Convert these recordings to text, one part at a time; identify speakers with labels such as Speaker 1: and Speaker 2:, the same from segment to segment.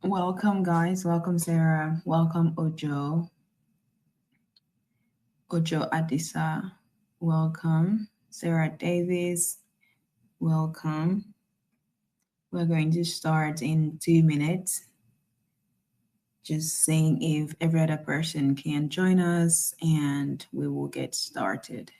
Speaker 1: Welcome, guys. Welcome, Sarah. Welcome, Ojo Adisa. Welcome, Sarah Davis. Welcome. We're going to start in 2 minutes. Just seeing if every other person can join us and we will get started.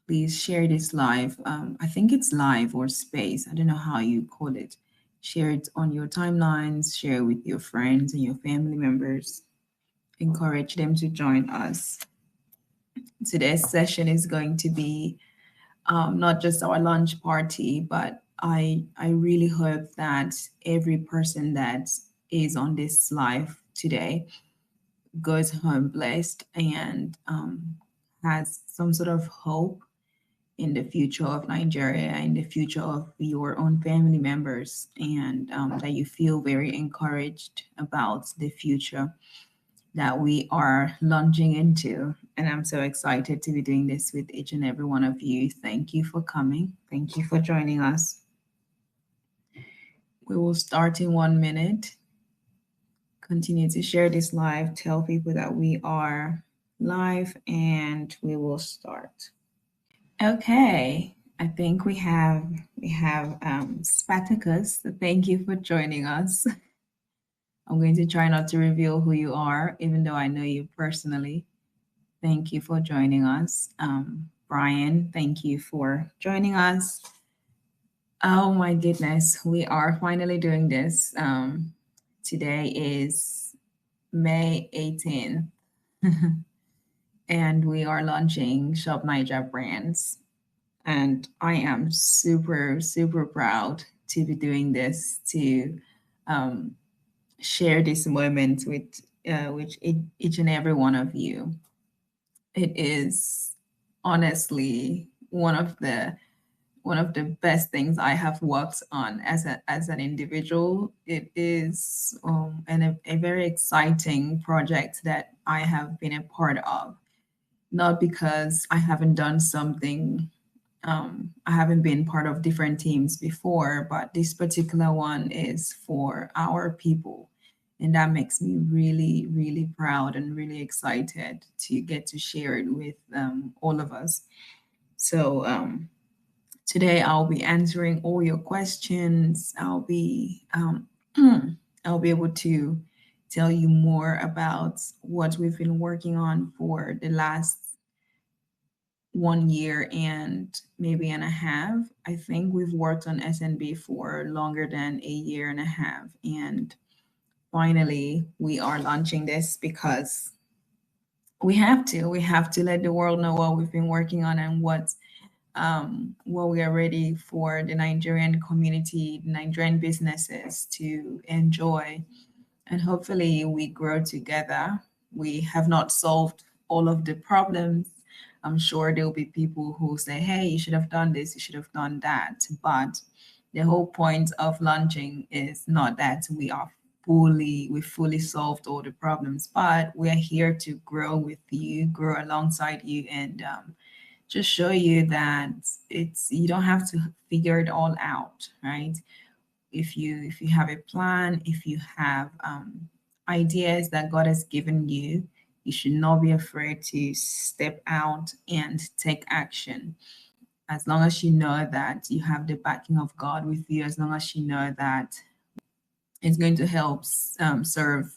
Speaker 1: Please share this live. I think it's live or space. I don't know how you call it. Share it on your timelines, share with your friends and your family members. Encourage them to join us. Today's session is going to be not just our lunch party, but I really hope that every person that is on this live today goes home blessed and has some sort of hope in the future of Nigeria, in the future of your own family members, and that you feel very encouraged about the future that we are launching into. And I'm so excited to be doing this with each and every one of you. Thank you for coming. Thank you for joining us. We will start in 1 minute. Continue to share this live. Tell people that we are live and we will start. Okay. I think we have Spartacus. Thank you for joining us. I'm going to try not to reveal who you are, even though I know you personally. Thank you for joining us. Brian, thank you for joining us. Oh my goodness, we are finally doing this. Today is May 18th, and we are launching Shop Naija Brands. And I am super, super proud to be doing this, to um, share this moment with each and every one of you. It is honestly one of the best things I have worked on as an individual. It is a very exciting project that I have been a part of. Not because I haven't done something, I haven't been part of different teams before, but this particular one is for our people. And that makes me really, really proud and really excited to get to share it with all of us. So, today I'll be answering all your questions. I'll be able to tell you more about what we've been working on for the last 1 year and maybe and a half. I think we've worked on SNB for longer than a year and a half. And finally, we are launching this because we have to let the world know what we've been working on and what we are ready for the Nigerian community, Nigerian businesses to enjoy. And hopefully we grow together. We have not solved all of the problems. I'm sure there will be people who say, hey, you should have done this, you should have done that. But the whole point of launching is not that we fully solved all the problems, but we are here to grow with you, grow alongside you, and just show you that it's you don't have to figure it all out, right? If you have a plan, if you have ideas that God has given you, you should not be afraid to step out and take action. As long as you know that you have the backing of God with you, as long as you know that it's going to help serve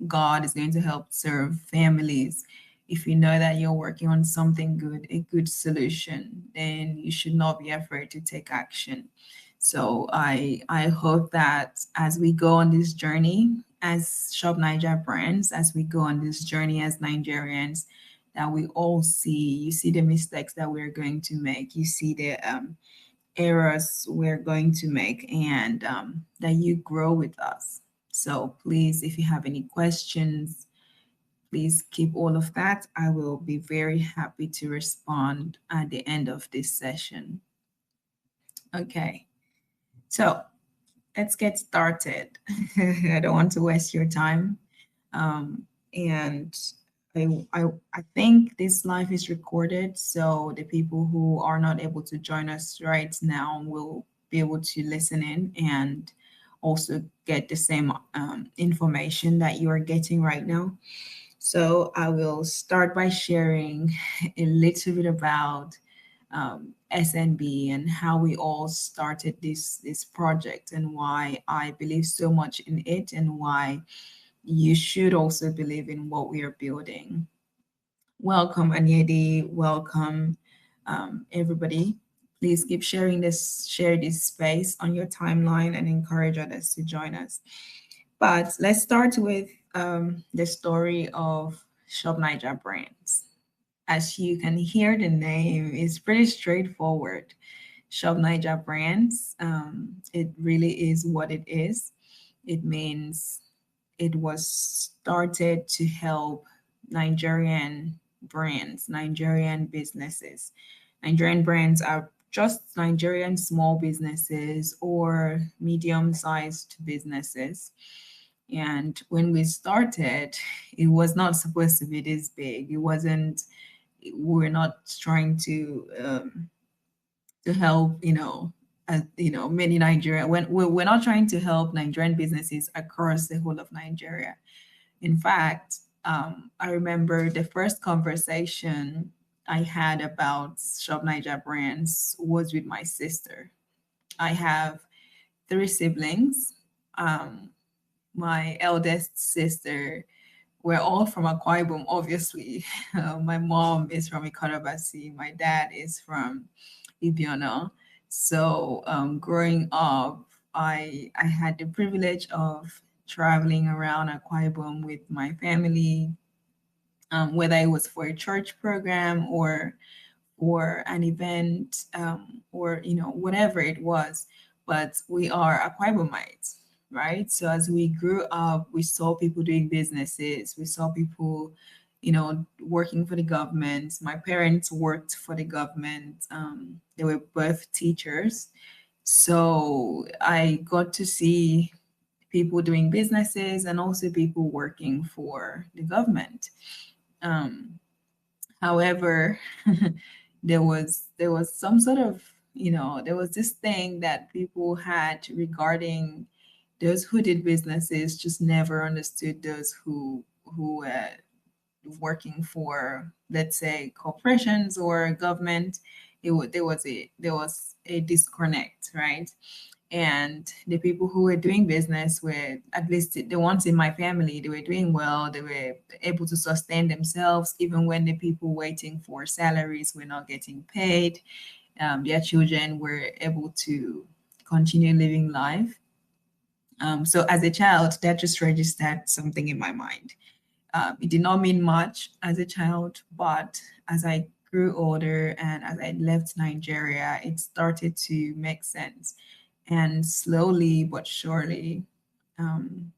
Speaker 1: God, is going to help serve families. If you know that you're working on something good, a good solution, then you should not be afraid to take action. So I hope that as we go on this journey as Shop Naija Brands, as we go on this journey as Nigerians, that we all you see the mistakes that we're going to make, you see the errors we're going to make, and that you grow with us. So please, if you have any questions, please keep all of that. I will be very happy to respond at the end of this session. Okay, so let's get started. I don't want to waste your time. And I think this live is recorded, so the people who are not able to join us right now will be able to listen in and also get the same information that you are getting right now. So I will start by sharing a little bit about SNB and how we all started this project and why I believe so much in it and why you should also believe in what we are building. Welcome, Anyedi. Welcome, everybody. Please keep sharing this, share this space on your timeline and encourage others to join us. But let's start with the story of Shop Naija Brands. As you can hear, the name is pretty straightforward. Shop Naija Brands. It really is what it is. It means it was started to help Nigerian brands, Nigerian businesses. Nigerian brands are just Nigerian small businesses or medium sized businesses. And when we started, it was not supposed to be this big. It wasn't, we're not trying to help, many Nigeria. When we're not trying to help Nigerian businesses across the whole of Nigeria. In fact, I remember the first conversation I had about Shop Naija Brands was with my sister. I have three siblings. Um, my eldest sister, we're all from Akwa Ibom, obviously. My mom is from Ikorobasi. My dad is from Ibiano. So growing up, I had the privilege of traveling around Akwa Ibom with my family, whether it was for a church program or an event, or whatever it was. But we are Akwa Ibomites, right? So as we grew up, we saw people doing businesses. We saw people, working for the government. My parents worked for the government. They were both teachers. So I got to see people doing businesses and also people working for the government. Um, However, there was some sort of, there was this thing that people had regarding those who did businesses just never understood those who were working for, let's say, corporations or government. There was a disconnect, right? And the people who were doing business were, at least the ones in my family, they were doing well. They were able to sustain themselves even when the people waiting for salaries were not getting paid. Their children were able to continue living life. So as a child, that just registered something in my mind. It did not mean much as a child, but as I grew older and as I left Nigeria, it started to make sense. And slowly but surely, um,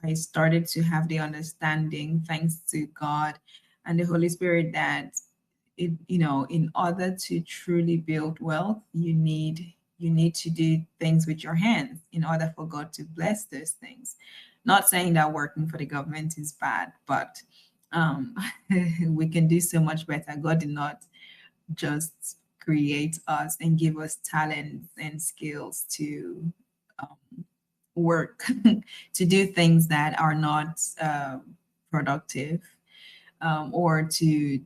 Speaker 1: I started to have the understanding, thanks to God and the Holy Spirit, that in order to truly build wealth, you need to do things with your hands in order for God to bless those things. Not saying that working for the government is bad, but um, we can do so much better. God did not just create us and give us talents and skills to work, to do things that are not productive, or to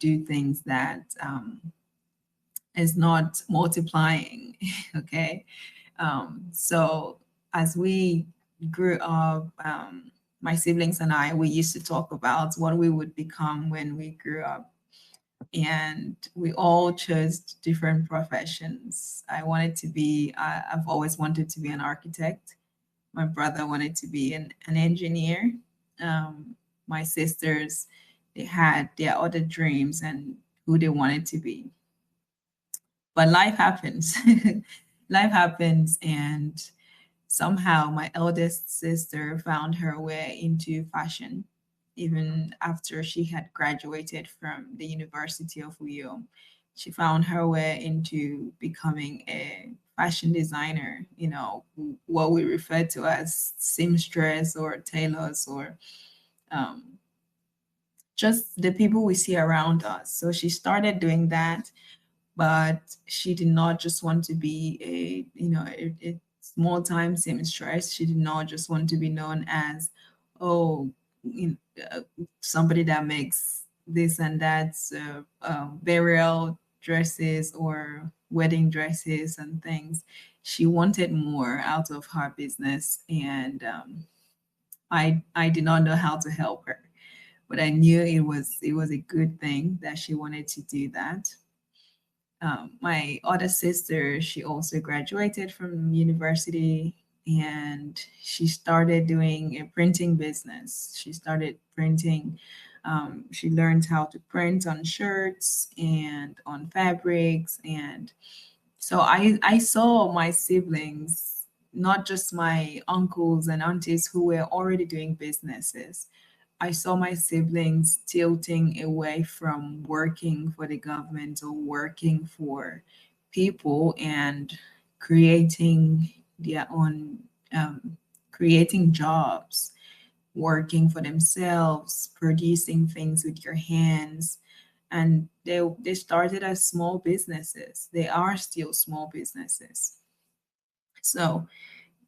Speaker 1: do things that is not multiplying. Okay. So as we grew up, my siblings and I, we used to talk about what we would become when we grew up. And we all chose different professions. I've always wanted to be an architect. My brother wanted to be an engineer. Um, my sisters, they had their other dreams and who they wanted to be. But life happens. Life happens, and somehow my eldest sister found her way into fashion, even after she had graduated from the University of Uyo. She found her way into becoming a fashion designer, what we refer to as seamstress or tailors, or um, just the people we see around us. So she started doing that, but she did not just want to be a small time seamstress. She did not just want to be known as, oh, you somebody that makes this and that, burial dresses or wedding dresses and things. She wanted more out of her business, and I did not know how to help her, but I knew it was a good thing that she wanted to do that. My other sister, she also graduated from university, and she started doing a printing business. She started printing. She learned how to print on shirts and on fabrics. And so I saw my siblings, not just my uncles and aunties who were already doing businesses. I saw my siblings tilting away from working for the government or working for people and creating their own, um, creating jobs, working for themselves, producing things with your hands. And they started as small businesses. They are still small businesses. So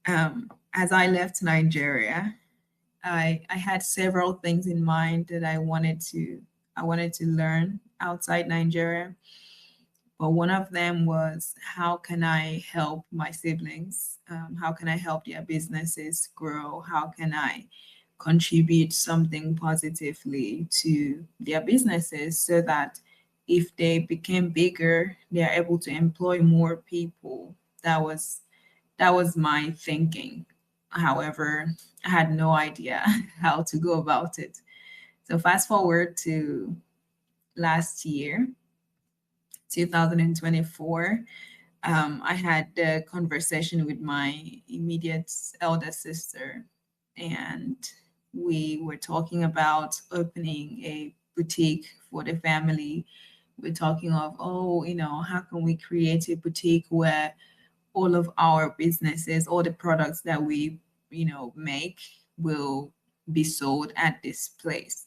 Speaker 1: as I left Nigeria, I had several things in mind that I wanted to learn outside Nigeria. But one of them was, how can I help my siblings? How can I help their businesses grow? How can I contribute something positively to their businesses so that if they became bigger, they're able to employ more people? That was that was my thinking. However, I had no idea how to go about it. So fast forward to last year, 2024, I had the conversation with my immediate elder sister, and we were talking about opening a boutique for the family. We're talking of, oh, how can we create a boutique where all of our businesses, all the products that we, make will be sold at this place.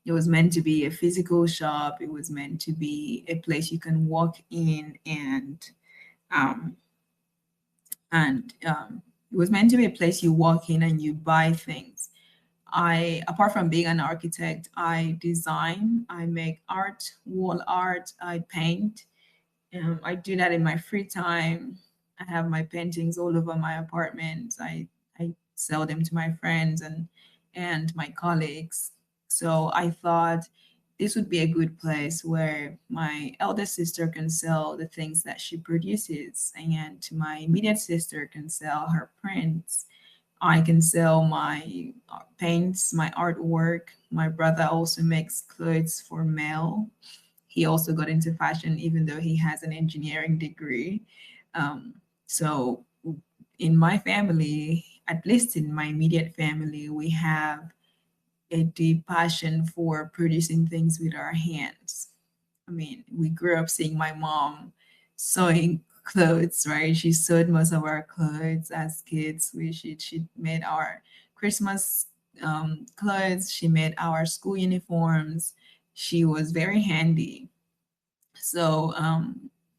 Speaker 1: It was meant to be a physical shop. It was meant to be a place you can walk in um, and it was meant to be a place you walk in and you buy things. Apart from being an architect, I design, I make art, wall art, I paint. I do that in my free time. I have my paintings all over my apartment. I sell them to my friends and my colleagues. So I thought this would be a good place where my eldest sister can sell the things that she produces, and my immediate sister can sell her prints. I can sell my paints, my artwork. My brother also makes clothes for male. He also got into fashion, even though he has an engineering degree. So, in my family, at least in my immediate family, we have a deep passion for producing things with our hands. I mean, we grew up seeing my mom sewing clothes, right? She sewed most of our clothes as kids. She made our Christmas clothes. She made our school uniforms. She was very handy. So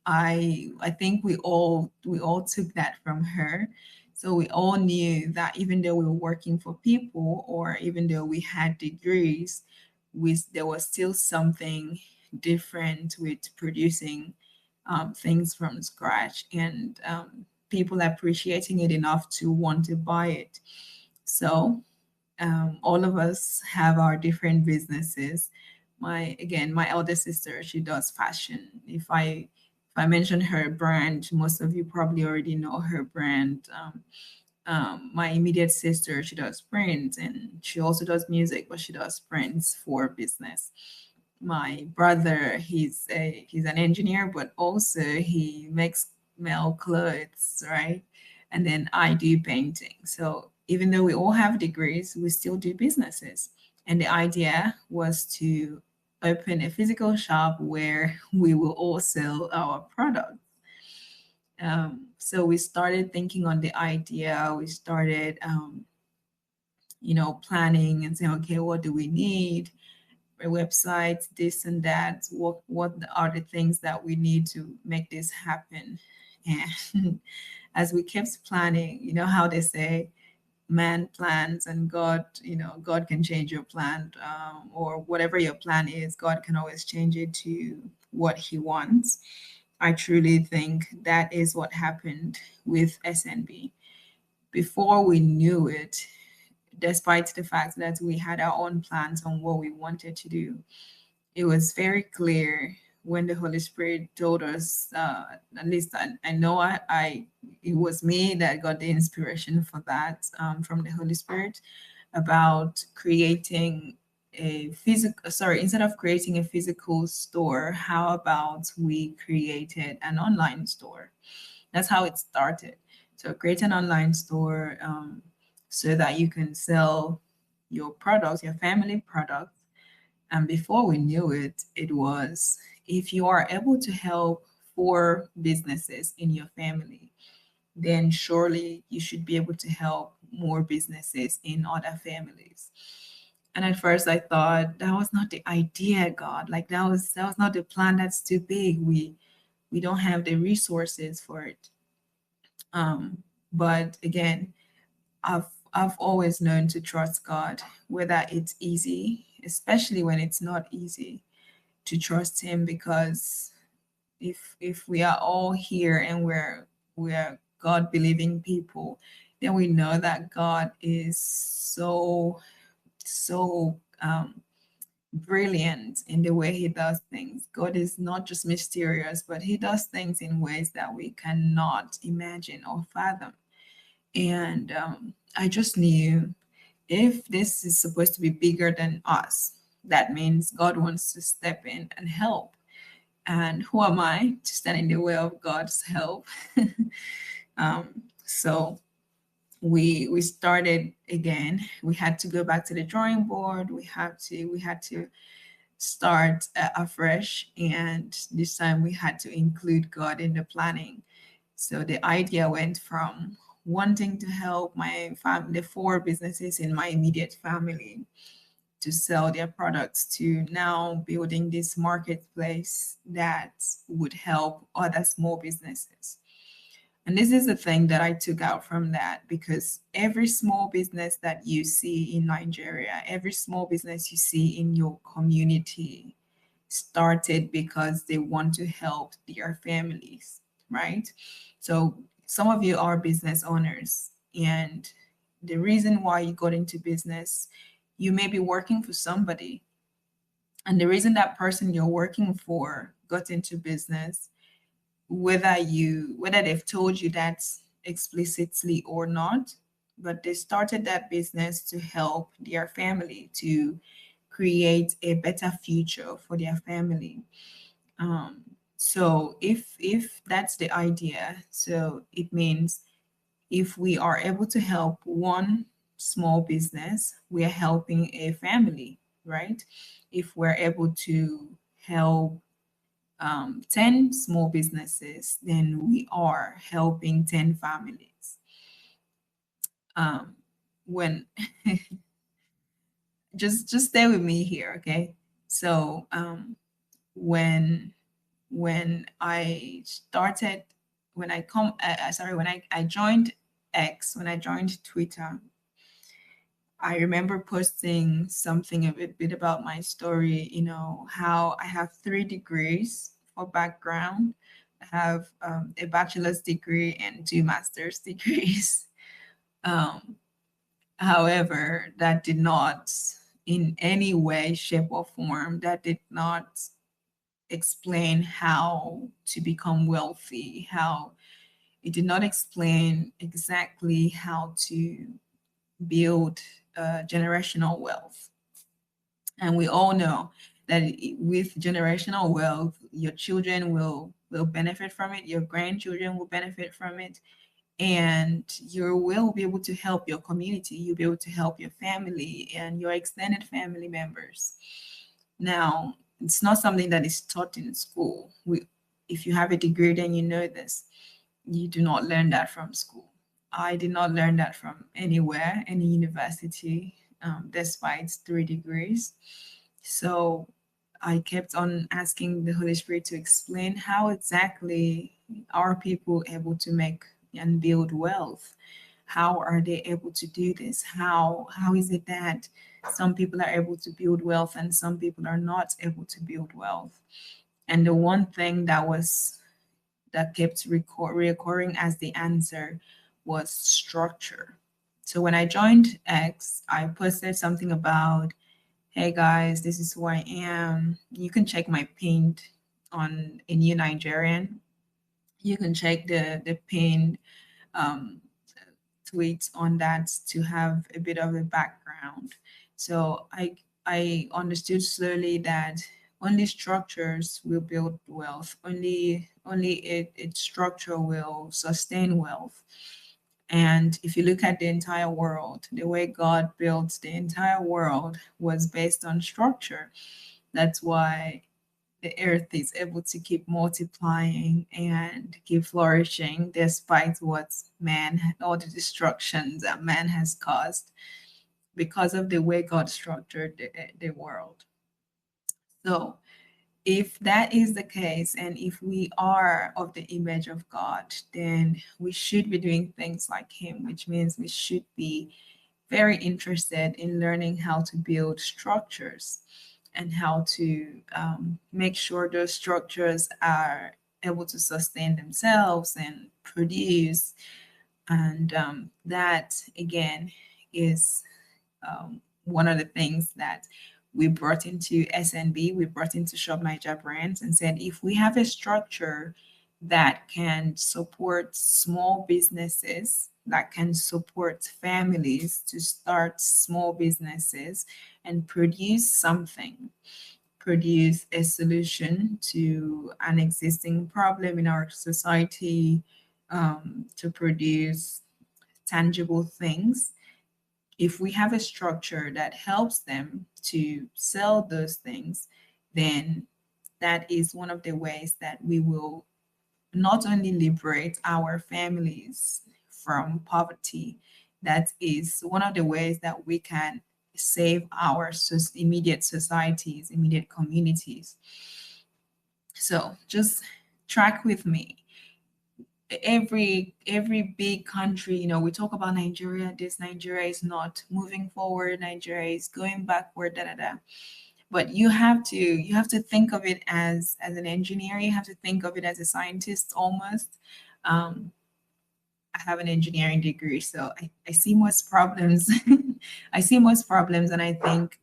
Speaker 1: I think we all took that from her. So we all knew that even though we were working for people, or even though we had degrees, there was still something different with producing things from scratch, and people appreciating it enough to want to buy it. So all of us have our different businesses. My elder sister, she does fashion. If I mention her brand, most of you probably already know her brand. My immediate sister, she does prints, and she also does music, but she does prints for business. My brother, he's an engineer, but also he makes male clothes, right? And then I do painting. So even though we all have degrees, we still do businesses. And the idea was to open a physical shop where we will all sell our products. So we started thinking on the idea. We started, planning and saying, okay, what do we need? A website, this and that. What are the things that we need to make this happen? And as we kept planning, you know how they say man plans and God, God can change your plan, or whatever your plan is, God can always change it to what He wants. I truly think that is what happened with SNB. Before we knew it, despite the fact that we had our own plans on what we wanted to do, it was very clear when the Holy Spirit told us, at least I know it was me that got the inspiration for that, from the Holy Spirit, about creating a physical, sorry, instead of creating a physical store, how about we created an online store? That's how it started. So create an online store, so that you can sell your products, your family products. And before we knew it, it was, if you are able to help four businesses in your family, then surely you should be able to help more businesses in other families. And at first I thought that was not the idea, God. Like that was not the plan. That's too big. We don't have the resources for it. But again, I've always known to trust God, whether it's easy, especially when it's not easy, to trust Him, because if we are all here and we're God believing people, then we know that God is so brilliant in the way He does things. God is not just mysterious, but He does things in ways that we cannot imagine or fathom. And I just knew, if this is supposed to be bigger than us, that means God wants to step in and help. And who am I to stand in the way of God's help? So we started again. We had to go back to the drawing board. We had to start afresh, and this time we had to include God in the planning. So the idea went from wanting to help my family, the four businesses in my immediate family, to sell their products, to now building this marketplace that would help other small businesses. And this is the thing that I took out from that, because every small business that you see in Nigeria, every small business you see in your community started because they want to help their families, right? So some of you are business owners, and the reason why you got into business, you may be working for somebody, and the reason that person you're working for got into business, whether they've told you that explicitly or not, but they started that business to help their family, to create a better future for their family. um, so if that's the idea, so it means if we are able to help one small business, we are helping a family, right? If we're able to help 10 small businesses, then we are helping 10 families. Um, when just stay with me here, okay? So when I started, when I come, sorry, when I joined X, when I joined Twitter, I remember posting something a bit about my story, how I have 3 degrees for background. I have a bachelor's degree and 2 master's degrees. Um, However, that did not, in any way, shape, or form, that did not explain how to become wealthy, how it did not explain exactly how to build generational wealth. And we all know that with generational wealth, your children will benefit from it, your grandchildren will benefit from it, and you will be able to help your community, you'll be able to help your family and your extended family members. Now, it's not something that is taught in school. If you have a degree, then you know this. You do not learn that from school. I did not learn that from anywhere, any university, despite 3 degrees. So I kept on asking the Holy Spirit to explain how exactly are people able to make and build wealth. How are they able to do this? How is it that some people are able to build wealth and some people are not able to build wealth? And the one thing that kept recurring as the answer was structure. So when I joined X, I posted something about, hey guys, this is who I am. You can check my pinned on a new Nigerian. You can check the pinned um, tweets on that to have a bit of a background. So I understood slowly that only structures will build wealth. Only its structure will sustain wealth. And if you look at the entire world, the way God built the entire world was based on structure. That's why the earth is able to keep multiplying and keep flourishing despite what all the destructions that man has caused because of the way God structured the world. So, if that is the case, and if we are of the image of God, then we should be doing things like Him, which means we should be very interested in learning how to build structures and how to make sure those structures are able to sustain themselves and produce. And that, again, is one of the things that we brought into SNB, we brought into Shop Naija Brands and said, if we have a structure that can support small businesses, that can support families to start small businesses and produce something, produce a solution to an existing problem in our society, to produce tangible things. If we have a structure that helps them to sell those things, then that is one of the ways that we will not only liberate our families from poverty, that is one of the ways that we can save our immediate societies, immediate communities. So just track with me. Every big country, we talk about Nigeria, this Nigeria is not moving forward, Nigeria is going backward, da da da. But you have to think of it as an engineer, you have to think of it as a scientist almost. I have an engineering degree, so I see most problems. I see most problems, and I think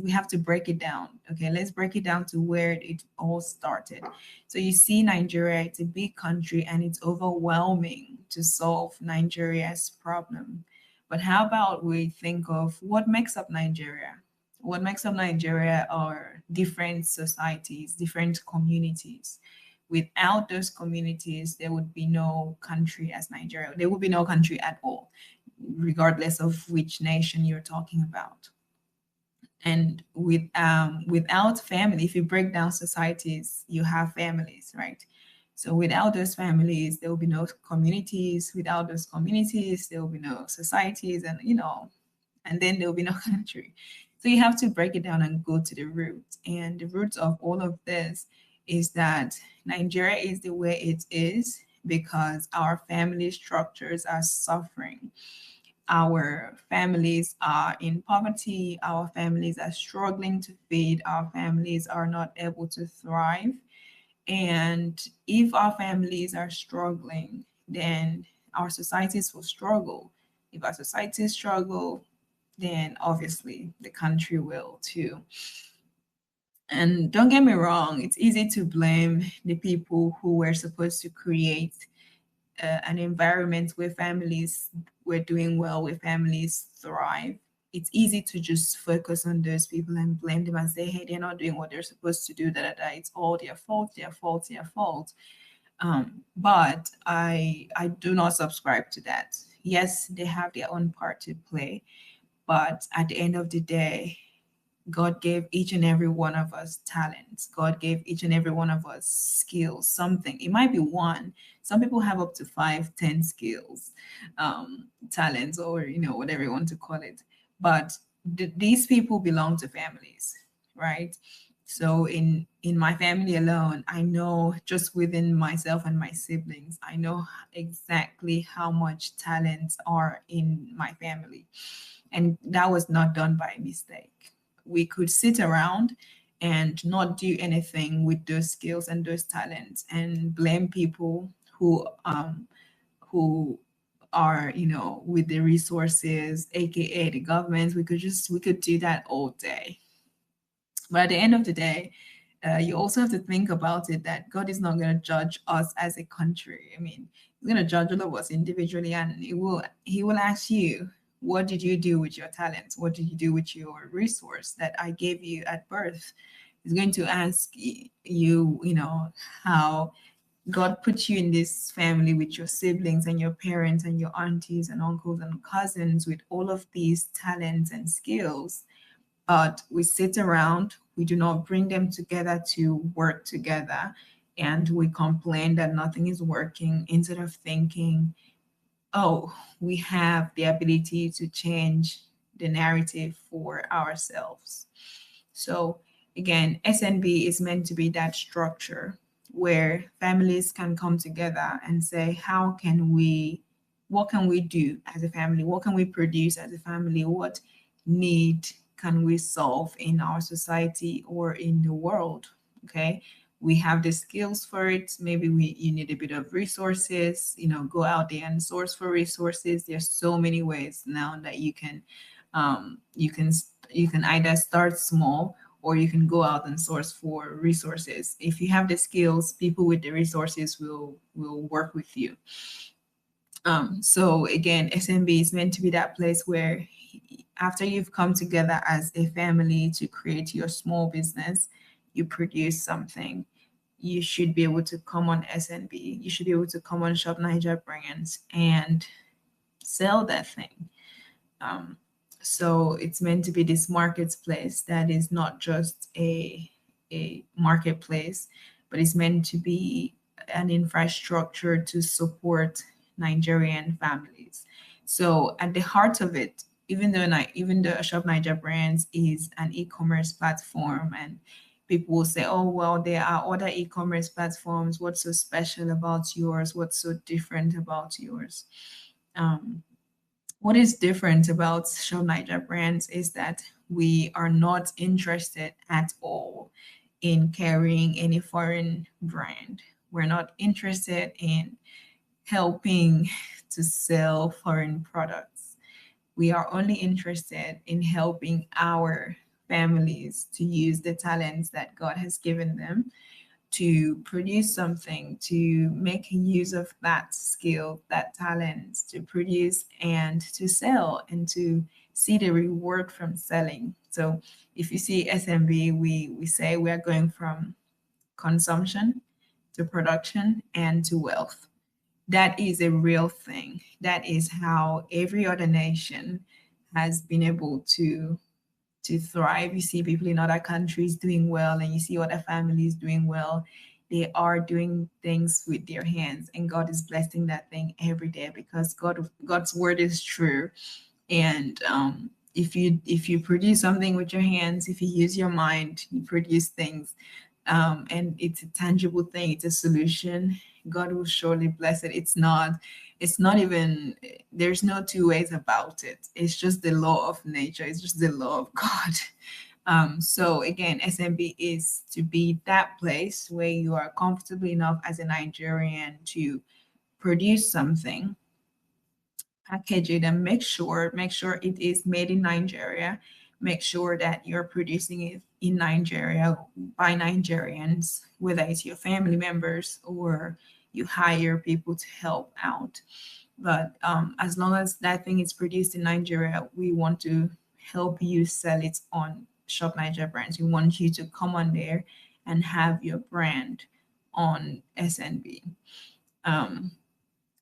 Speaker 1: we have to break it down. Okay, let's break it down to where it all started. So you see, Nigeria, it's a big country, and it's overwhelming to solve Nigeria's problem. But how about we think of what makes up Nigeria? What makes up Nigeria are different societies, different communities. Without those communities, there would be no country as Nigeria. There would be no country at all, regardless of which nation you're talking about. And without family, if you break down societies, you have families, right? So without those families, there will be no communities. Without those communities, there will be no societies, and then there will be no country. So you have to break it down and go to the root. And the root of all of this is that Nigeria is the way it is because our family structures are suffering. Our families are in poverty. Our families are struggling to feed. Our families are not able to thrive. And if our families are struggling, then our societies will struggle. If our societies struggle, then obviously the country will too. And don't get me wrong, it's easy to blame the people who were supposed to create an environment where families were doing well, where families thrive. It's easy to just focus on those people and blame them and say, hey, they're not doing what they're supposed to do, da, da, da. It's all their fault, their fault, their fault. But I do not subscribe to that. Yes, they have their own part to play, but at the end of the day, God gave each and every one of us talents. God gave each and every one of us skills, something. It might be one. Some people have up to 5, 10 skills, talents, or whatever you want to call it. But these people belong to families, right? So in my family alone, I know just within myself and my siblings, I know exactly how much talents are in my family. And that was not done by mistake. We could sit around and not do anything with those skills and those talents and blame people who are, with the resources, aka the government. We could do that all day. But at the end of the day, you also have to think about it that God is not going to judge us as a country. I mean, He's going to judge all of us individually, and He will ask you, what did you do with your talents? What did you do with your resource that I gave you at birth? He's going to ask you, how God put you in this family with your siblings and your parents and your aunties and uncles and cousins with all of these talents and skills, but we sit around, we do not bring them together to work together, and we complain that nothing is working instead of thinking, oh, we have the ability to change the narrative for ourselves. So, again, SNB is meant to be that structure where families can come together and say, what can we do as a family? What can we produce as a family? What need can we solve in our society or in the world? Okay. We have the skills for it. Maybe you need a bit of resources, go out there and source for resources. There's so many ways now that you can either start small or you can go out and source for resources. If you have the skills, people with the resources will work with you. So again, SMB is meant to be that place where after you've come together as a family to create your small business, you produce something. You should be able to come on SNB. You should be able to come on Shop Naija Brands and sell that thing. Um, so it's meant to be this marketplace that is not just a marketplace, but it's meant to be an infrastructure to support Nigerian families. So at the heart of it, even though Shop Naija Brands is an e-commerce platform, and people will say, "Oh well, there are other e-commerce platforms. What's so special about yours? What's so different about yours?" Um, what is different about Shop Naija Brands is that we are not interested at all in carrying any foreign brand. We're not interested in helping to sell foreign products. We are only interested in helping our families to use the talents that God has given them to produce something, to make use of that skill, that talent, to produce and to sell and to see the reward from selling. So if you see SMB, we say we are going from consumption to production and to wealth. That is a real thing. That is how every other nation has been able to thrive. You see people in other countries doing well, and you see other families doing well. They are doing things with their hands, and God is blessing that thing every day because God's word is true. And if you produce something with your hands, if you use your mind, you produce things, and it's a tangible thing. It's a solution. God will surely bless it. It's not even, there's no two ways about it. It's just the law of nature. It's just the law of God. So again, SMB is to be that place where you are comfortable enough as a Nigerian to produce something, package it, and make sure it is made in Nigeria. Make sure that you're producing it in Nigeria by Nigerians, whether it's your family members or you hire people to help out. But as long as that thing is produced in Nigeria, we want to help you sell it on Shop Naija Brands. We want you to come on there and have your brand on SNB. Um,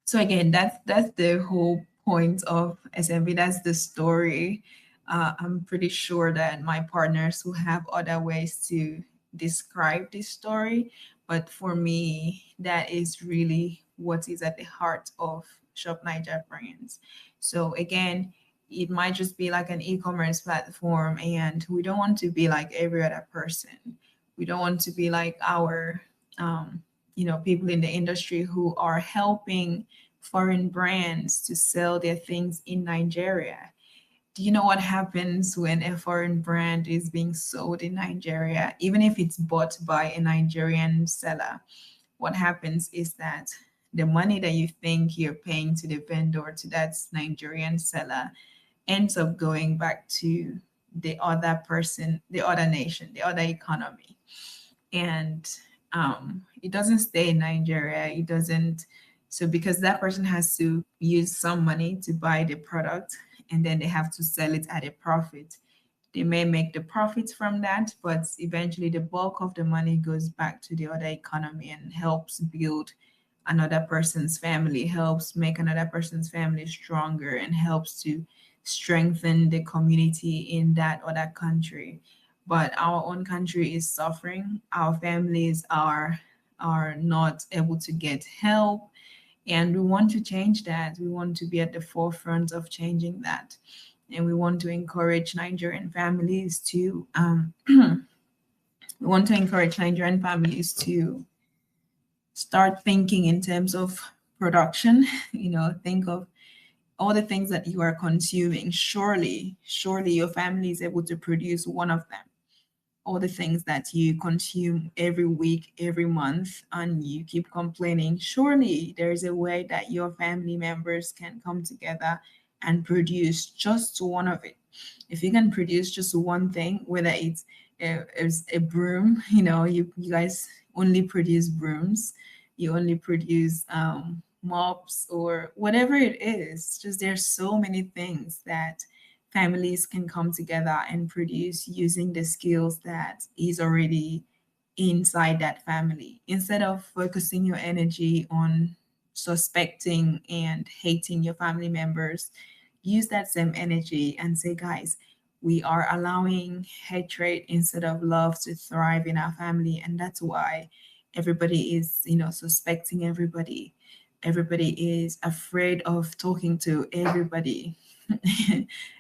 Speaker 1: so again, that's the whole point of SMB. That's the story. I'm pretty sure that my partners will have other ways to describe this story, but for me, that is really what is at the heart of Shop Naija Brands. So again, it might just be like an e-commerce platform, and we don't want to be like every other person. We don't want to be like our, people in the industry who are helping foreign brands to sell their things in Nigeria. Do you know what happens when a foreign brand is being sold in Nigeria, even if it's bought by a Nigerian seller? What happens is that the money that you think you're paying to the vendor, to that Nigerian seller, ends up going back to the other person, the other nation, the other economy. And it doesn't stay in Nigeria. It doesn't. So because that person has to use some money to buy the product, and then they have to sell it at a profit. They may make the profits from that, but eventually the bulk of the money goes back to the other economy and helps build another person's family, helps make another person's family stronger, and helps to strengthen the community in that other country. But our own country is suffering. Our families are not able to get help, and we want to change that. We want to be at the forefront of changing that. And we want to encourage Nigerian families to we want to encourage Nigerian families to start thinking in terms of production. Think of all the things that you are consuming. Surely your family is able to produce one of them. All the things that you consume every week, every month, and you keep complaining, surely there is a way that your family members can come together and produce just one of it. If you can produce just one thing, whether it's a broom, you guys only produce brooms, you only produce mops, or whatever it is. Just there's so many things that families can come together and produce using the skills that is already inside that family, instead of focusing your energy on suspecting and hating your family members. Use that same energy and say, guys, we are allowing hatred instead of love to thrive in our family. And that's why everybody is, suspecting everybody. Everybody is afraid of talking to everybody.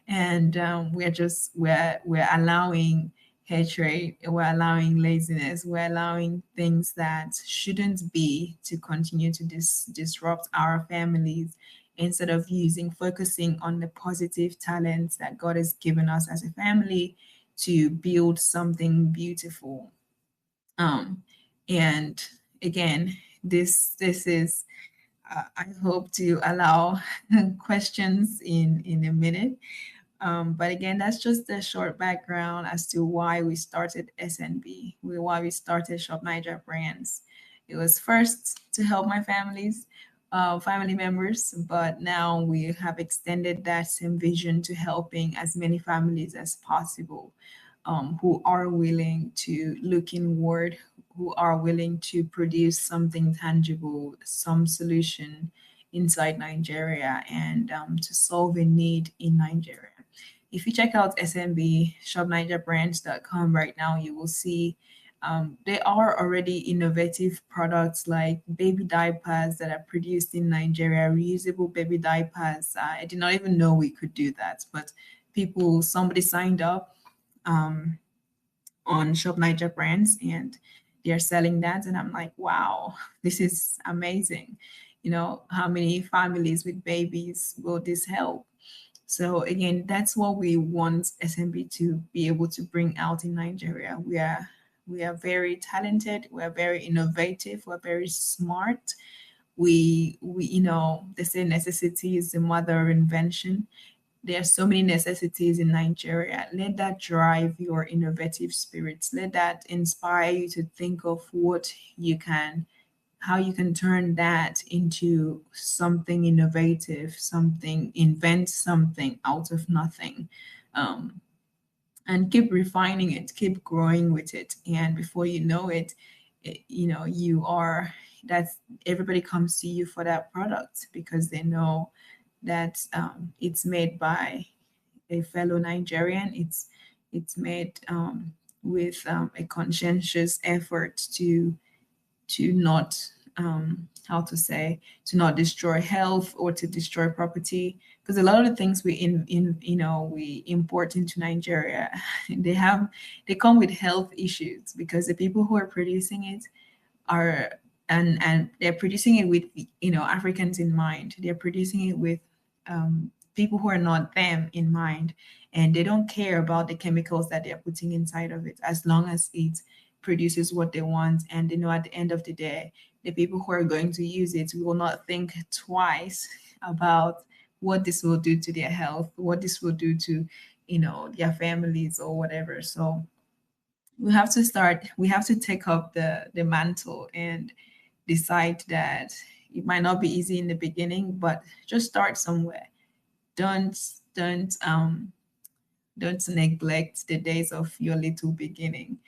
Speaker 1: And we're allowing hatred, we're allowing laziness, we're allowing things that shouldn't be to continue to disrupt our families, instead of focusing on the positive talents that God has given us as a family to build something beautiful. And again, this is I hope to allow questions in a minute. But again, that's just a short background as to why we started SNB, why we started Shop Naija Brands. It was first to help my family members, but now we have extended that same vision to helping as many families as possible, who are willing to look inward, who are willing to produce something tangible, some solution inside Nigeria, and to solve a need in Nigeria. If you check out SNB, shopnaijabrands.com right now, you will see there are already innovative products like baby diapers that are produced in Nigeria, reusable baby diapers. I did not even know we could do that, but somebody signed up um, on Shop Naija Brands, and they're selling that. And I'm like, wow, this is amazing. How many families with babies will this help? So again, that's what we want SMB to be able to bring out in Nigeria. We are very talented, we are very innovative, we're very smart. We they say necessity is the mother of invention. There are so many necessities in Nigeria. Let that drive your innovative spirits. Let that inspire you to think of how you can turn that into something innovative, invent something out of nothing. Um, and keep refining it, keep growing with it. And before you know it, you are, that's, everybody comes to you for that product because they know that it's made by a fellow Nigerian. It's made with a conscientious effort to not how to say, to not destroy health or to destroy property, because a lot of the things we we import into Nigeria, they have they come with health issues because the people who are producing it are, and they're producing it with Africans in mind. They're producing it with people who are not them in mind, and they don't care about the chemicals that they're putting inside of it as long as it produces what they want. And they know at the end of the day, the people who are going to use it will not think twice about what this will do to their health, what this will do to their families or whatever. So we have to take up the mantle and decide that it might not be easy in the beginning, but just start somewhere. don't don't um don't neglect the days of your little beginning,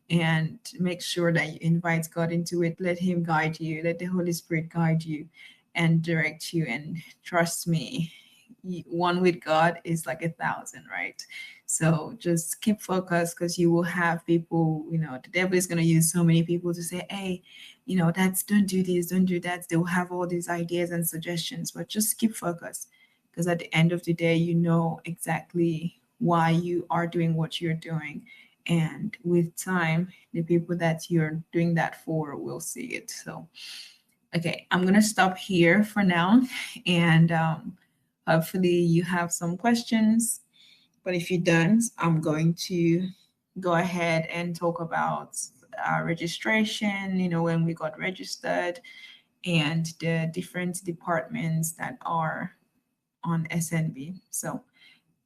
Speaker 1: and make sure that you invite God into it. Let him guide you, let the Holy Spirit guide you and direct you. And trust me, one with God is like 1,000, right? So just keep focused, because you will have people, the devil is going to use so many people to say, hey, that's, don't do this, don't do that. They will have all these ideas and suggestions, but just keep focused, because at the end of the day, you know exactly why you are doing what you're doing. And with time, the people that you're doing that for will see it. So, okay, I'm going to stop here for now. And hopefully, you have some questions. But if you don't, I'm going to go ahead and talk about registration, when we got registered, and the different departments that are on SNB. So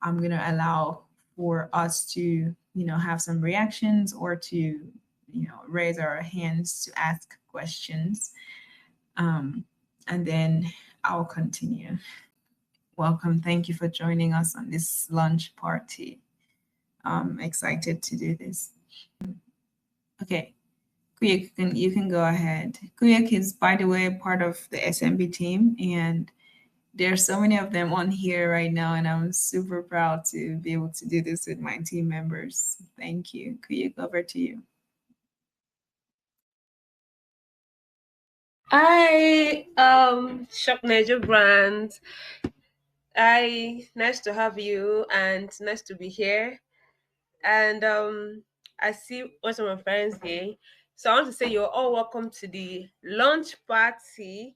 Speaker 1: I'm going to allow for us to, have some reactions, or to, raise our hands to ask questions. And then I'll continue. Welcome. Thank you for joining us on this lunch party. I'm excited to do this. Okay. Kuyuk, you can go ahead. Kuyuk is, by the way, part of the SMB team, and there's so many of them on here right now, and I'm super proud to be able to do this with my team members. Thank you. Kuyuk, over to you.
Speaker 2: Hi, Shop Naija Brands. Hi, nice to have you and nice to be here. And I see most of my friends here. So I want to say you're all welcome to the lunch party.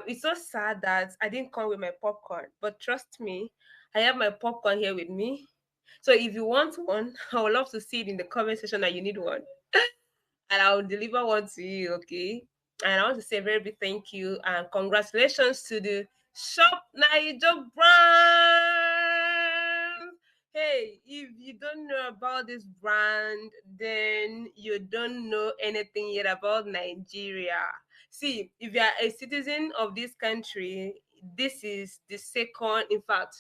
Speaker 2: It's so sad that I didn't come with my popcorn, but trust me, I have my popcorn here with me. So if you want one, I would love to see it in the comment section that you need one, and I'll deliver one to you, okay? And I want to say a very big thank you and congratulations to the Shop Naija Brand. Hey, if you don't know about this brand, then you don't know anything yet about Nigeria. See, if you are a citizen of this country, this is the second, in fact,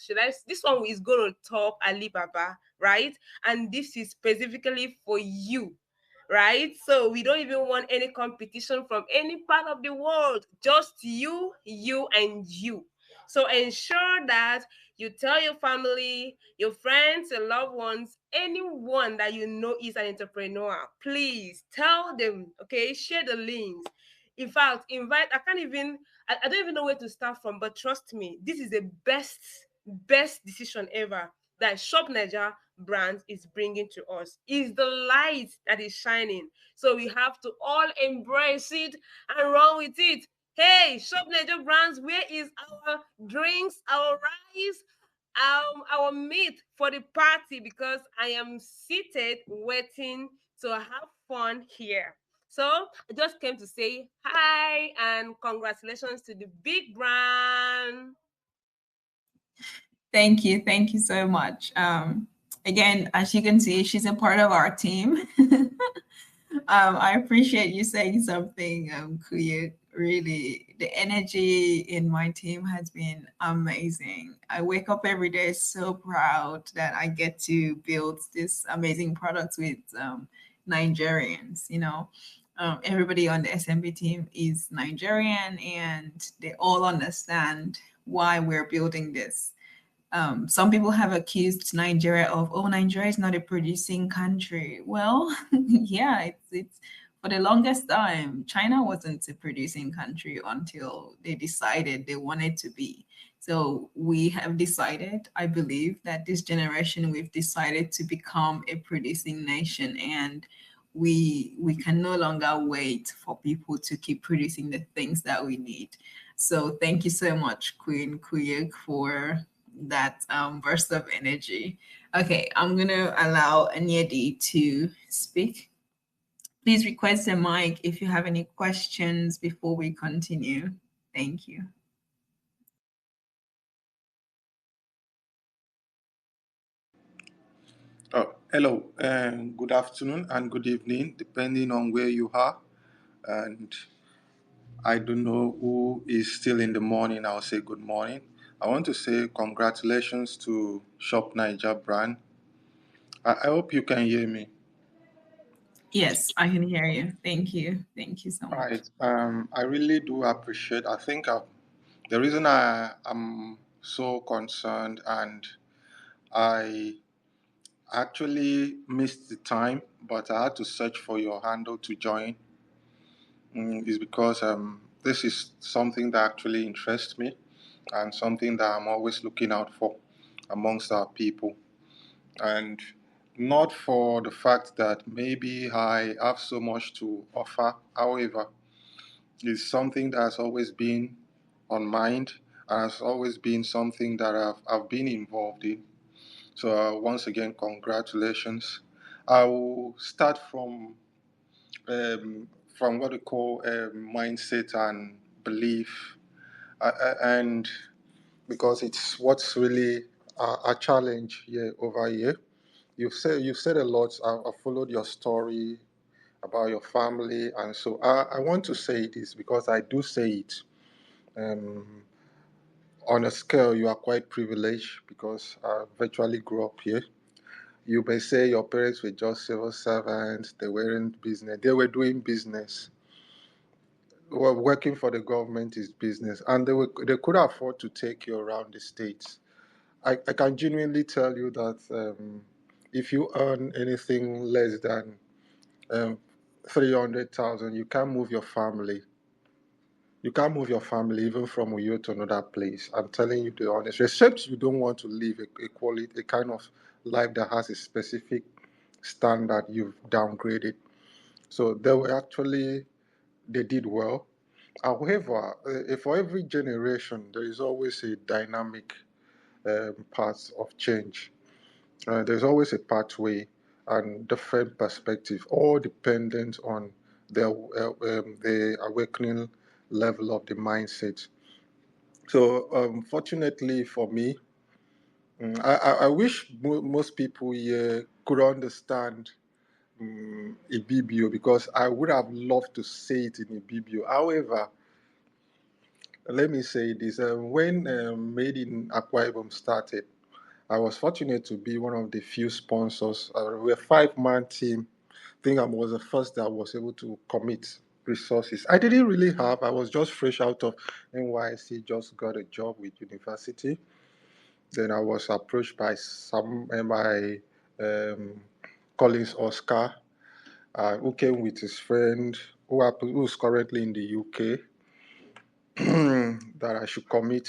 Speaker 2: this one is going to top Alibaba, right? And this is specifically for you, right? So we don't even want any competition from any part of the world, just you, and you. So ensure that you tell your family, your friends, your loved ones, anyone that you know is an entrepreneur. Please tell them, okay? Share the links. In fact, invite. I don't even know where to start from, but trust me, this is the best decision ever that Shop Naija Brands is bringing to us. Is the light that is shining. So we have to all embrace it and run with it. Hey, Shop Naija Brands, where is our drinks, our rice, our meat for the party? Because I am seated waiting to have fun here. So I just came to say hi and congratulations to the big brand.
Speaker 1: Thank you. Thank you so much. Again, as you can see, she's a part of our team. I appreciate you saying something, Kuya. Really, the energy in my team has been amazing. I wake up every day so proud that I get to build this amazing product with Nigerians. Everybody on the SMB team is Nigerian, and they all understand why we're building this. Some people have accused Nigeria of, oh, Nigeria is not a producing country. Well, yeah, it's For the longest time, China wasn't a producing country until they decided they wanted to be. So we have decided, I believe, that this generation we've decided to become a producing nation, and we can no longer wait for people to keep producing the things that we need. So thank you so much, Queen Kuyuk, for that burst of energy. Okay, I'm gonna allow Anyedi to speak. Please request a mic if you have any questions before we continue. Thank you.
Speaker 3: Oh, hello, good afternoon and good evening, depending on where you are. And I don't know who is still in the morning. I'll say good morning. I want to say congratulations to Shop Naija Brand. I hope you can hear me.
Speaker 1: Yes, I can hear you. Thank you. Thank you so
Speaker 3: All
Speaker 1: much.
Speaker 3: right. I really do appreciate. I think the reason I am so concerned and I actually missed the time, but I had to search for your handle to join. Is because this is something that actually interests me and something that I'm always looking out for amongst our people. And not for the fact that maybe I have so much to offer. However, it's something that has always been on mind and has always been something that I've been involved in. So once again, congratulations. I will start from what we call mindset and belief, and because it's what's really a challenge here over here. You've said a lot. I've followed your story about your family, and so I want to say this because I do say it. Um, on a scale, you are quite privileged because I virtually grew up here. You may say your parents were just civil servants, they weren't business, they were doing business. Well, working for the government is business, and they could afford to take you around the states. I can genuinely tell you that if you earn anything less than 300,000, you can't move your family. You can't move your family even from Uyo to another place. I'm telling you the honest. Except you don't want to live a quality, a kind of life that has a specific standard you've downgraded. So they did well. However, for every generation, there is always a dynamic path of change. There's always a pathway and different perspective, all dependent on the awakening level of the mindset. So, fortunately for me, I wish most people here could understand Ibibio because I would have loved to say it in Ibibio. However, let me say this: when Made in Akwa Ibom started, I was fortunate to be one of the few sponsors. We're a five-man team. I think I was the first that was able to commit resources. I didn't really have. I was just fresh out of NYC, just got a job with university. Then I was approached by my um, Collins Oscar, who came with his friend who's currently in the UK. That I should commit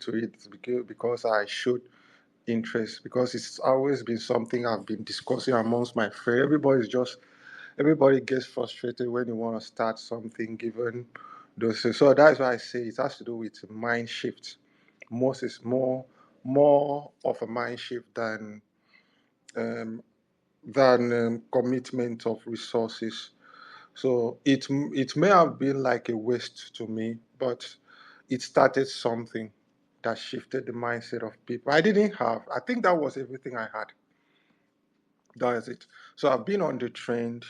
Speaker 3: to it because I showed interest because it's always been something I've been discussing amongst my friends. Everybody gets frustrated when you want to start something given those. So that's why I say it has to do with mind shift. Most is more of a mind shift um, than commitment of resources. So it may have been like a waste to me, but it started something that shifted the mindset of people. I didn't have. I think that was everything I had. That is it. So I've been on the trend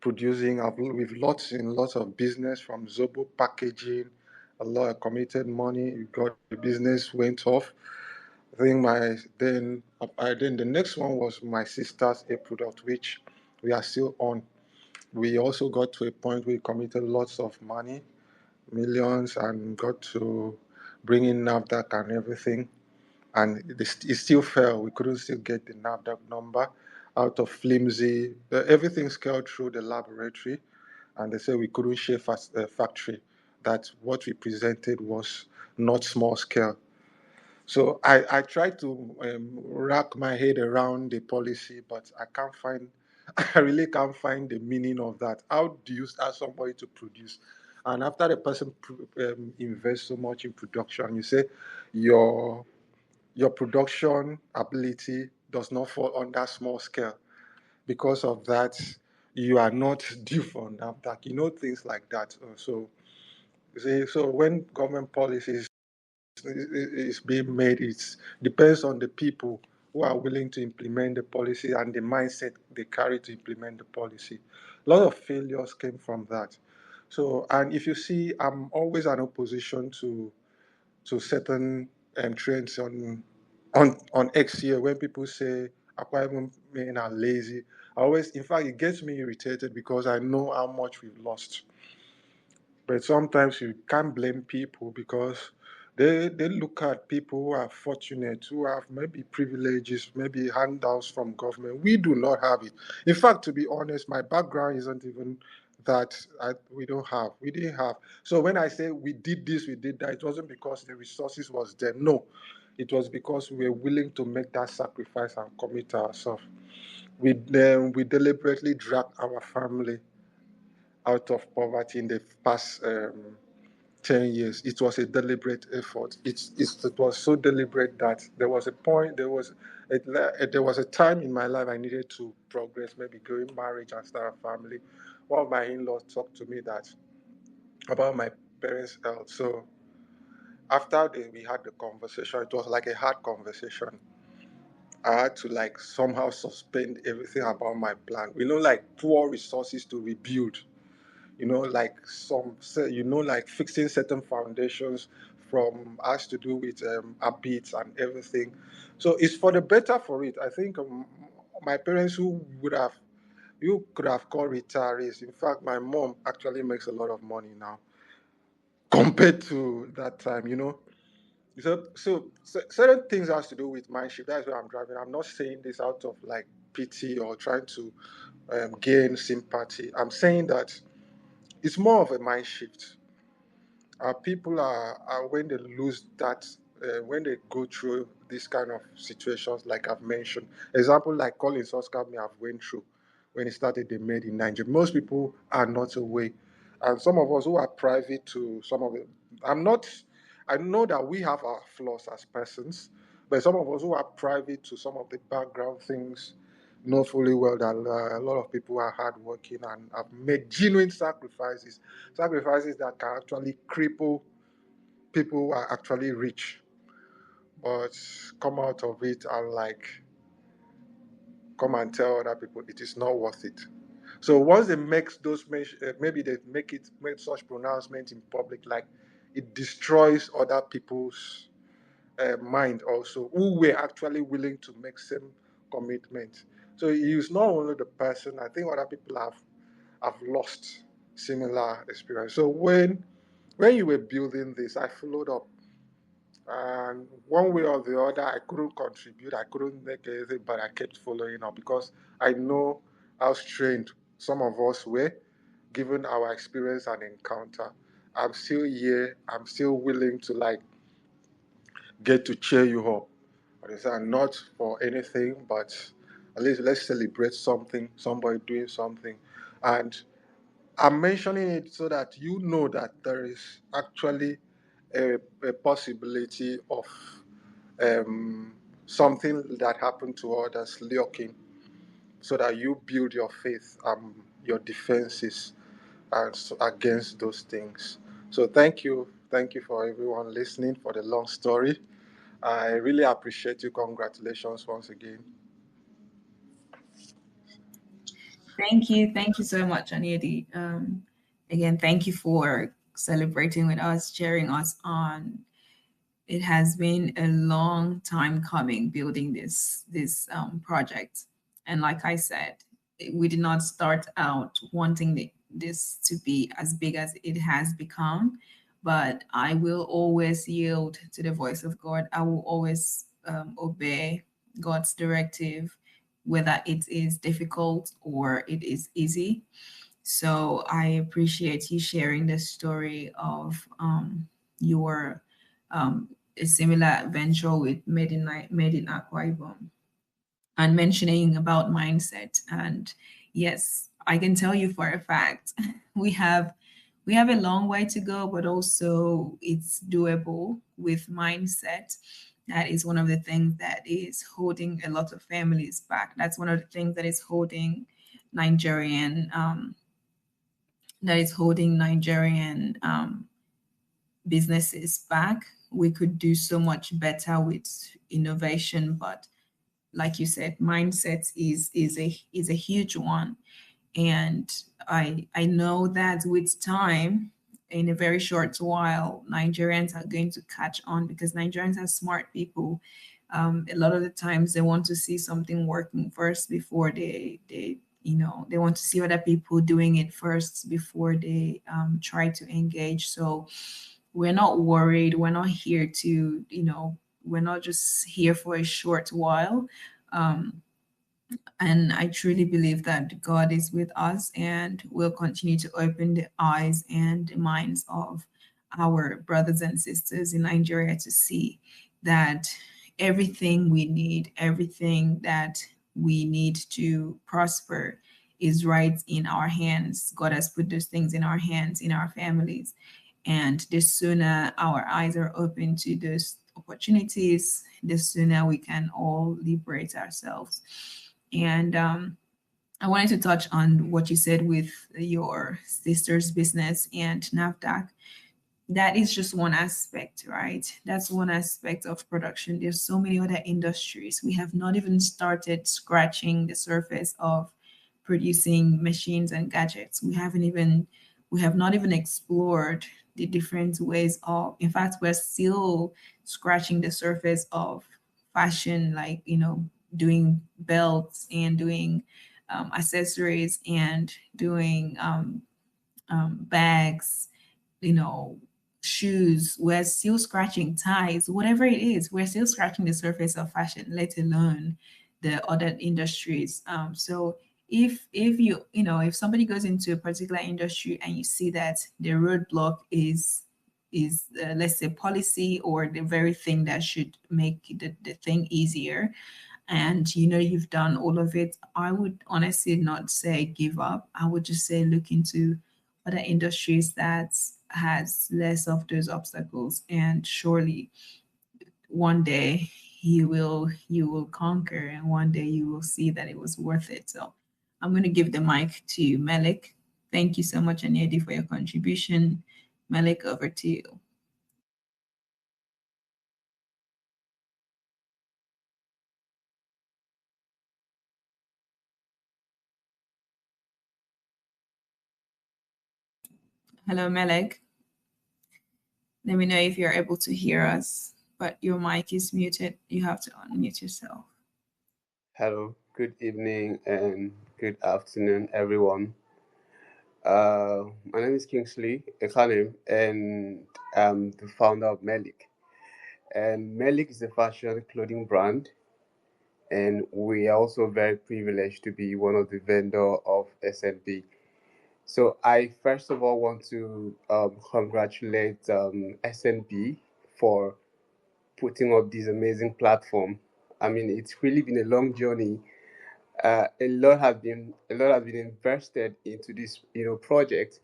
Speaker 3: producing. With lots and lots of business from Zobo packaging, a lot of committed money. We got the business went off. I think then the next one was my sister's a product which we are still on. We also got to a point where we committed lots of money, millions, and got to bring in NAFDAC and everything. And it still fell. We couldn't still get the NAFDAC number. out of flimsy. Everything scaled through the laboratory, and they said we couldn't share a factory. That what we presented was not small scale. So I try to wrap my head around the policy, but I can't find, I really can't find the meaning of that. How do you ask somebody to produce? And after the person invests so much in production, you say your your production ability does not fall on that small scale. Because of that, you are not due for NAFDAC. Things like that. So, so when government policies is being made, it depends on the people who are willing to implement the policy and the mindset they carry to implement the policy. A lot of failures came from that. So, and if you see, I'm always an opposition to certain trends on X here when people say Akwa Ibom men are lazy. I always, in fact, it gets me irritated because I know how much we've lost. But sometimes you can't blame people because they look at people who are fortunate, who have maybe privileges, maybe handouts from government. We do not have it. In fact, to be honest, my background isn't even that we don't have. We didn't have. So when I say we did this, we did that, it wasn't because the resources was there. No, it was because we were willing to make that sacrifice and commit ourselves. We deliberately dragged our family out of poverty in the past 10 years. It was a deliberate effort. It was so deliberate that there was a point, there was a time in my life I needed to progress, maybe go in marriage and start a family. One of my in-laws talked to me about my parents' health. So after we had the conversation, it was like a hard conversation. I had to like somehow suspend everything about my plan. Like poor resources to rebuild. Like like fixing certain foundations from has to do with habits and everything. So it's for the better for it. I think my parents you could have called retirees. In fact, my mom actually makes a lot of money now compared to that time. So certain things has to do with mindship. That's why I'm driving. I'm not saying this out of like pity or trying to gain sympathy. I'm saying that it's more of a mind shift. People are when they lose that, when they go through these kind of situations, like I've mentioned. Example like Collins Oscar may have went through when he started the Made in Nigeria. Most people are not aware. And some of us who are private to some of it, I know that we have our flaws as persons, but some of us who are private to some of the background things know fully well that a lot of people are hardworking and have made genuine sacrifices that can actually cripple people who are actually rich, but come out of it and like come and tell other people it is not worth it. So once they make maybe they make such pronouncement in public, like it destroys other people's mind also, who were actually willing to make same commitment. So it's not only the person. I think other people have lost similar experience. So when you were building this, I followed up. And one way or the other, I couldn't contribute. I couldn't make anything, but I kept following up because I know how strained some of us were, given our experience and encounter. I'm still here. I'm still willing to like get to cheer you up. But it's not for anything, but at least let's celebrate something, somebody doing something. And I'm mentioning it so that you know that there is actually a possibility of something that happened to others lurking, so that you build your faith and your defenses against those things. So thank you for everyone listening for the long story. I really appreciate you. Congratulations once again.
Speaker 1: Thank you so much, Aniedi. Again, thank you for celebrating with us, cheering us on. It has been a long time coming building this project, and like I said, we did not start out wanting this to be as big as it has become, but I will always yield to the voice of God. I will always obey God's directive whether it is difficult or it is easy. So I appreciate you sharing the story of your a similar venture with Made in Akwa Ibom, and mentioning about mindset. And yes, I can tell you for a fact, we have we have a long way to go, but also it's doable with mindset. That is one of the things that is holding a lot of families back. That's one of the things that is holding Nigerian businesses back. We could do so much better with innovation, but like you said, mindset is a huge one. And I know that with time, in a very short while, Nigerians are going to catch on because Nigerians are smart people. A lot of the times they want to see something working first before they want to see other people doing it first before they try to engage. So we're not worried. We're not here to, we're not just here for a short while. Um, and I truly believe that God is with us and will continue to open the eyes and the minds of our brothers and sisters in Nigeria to see that everything that we need to prosper is right in our hands. God has put those things in our hands, in our families. And the sooner our eyes are open to those opportunities, the sooner we can all liberate ourselves. And I wanted to touch on what you said with your sister's business and NAFDAC. That is just one aspect, right? That's one aspect of production. There's so many other industries. We have not even started scratching the surface of producing machines and gadgets. We have not even explored the different ways of, in fact, we're still scratching the surface of fashion, like, doing belts and doing accessories and doing bags, you know, shoes. We're still scratching ties, whatever it is. We're still scratching the surface of fashion, let alone the other industries. So if if somebody goes into a particular industry and you see that the roadblock is let's say policy or the very thing that should make the thing easier, and you've done all of it, I would honestly not say give up. I would just say look into other industries that has less of those obstacles, and surely one day you will conquer, and one day you will see that it was worth it. So I'm going to give the mic to Melik. Thank you so much, Anyedi, for your contribution. Melik, over to you. Hello, Melik. Let me know if you're able to hear us, but your mic is muted. You have to unmute yourself.
Speaker 4: Hello, good evening and good afternoon, everyone. My name is Kingsley Ekanem, and I'm the founder of Melik. And Melik is a fashion clothing brand, and we are also very privileged to be one of the vendor of SNB. So I first of all want to congratulate SNB for putting up this amazing platform. I mean, it's really been a long journey. A lot has been invested into this project,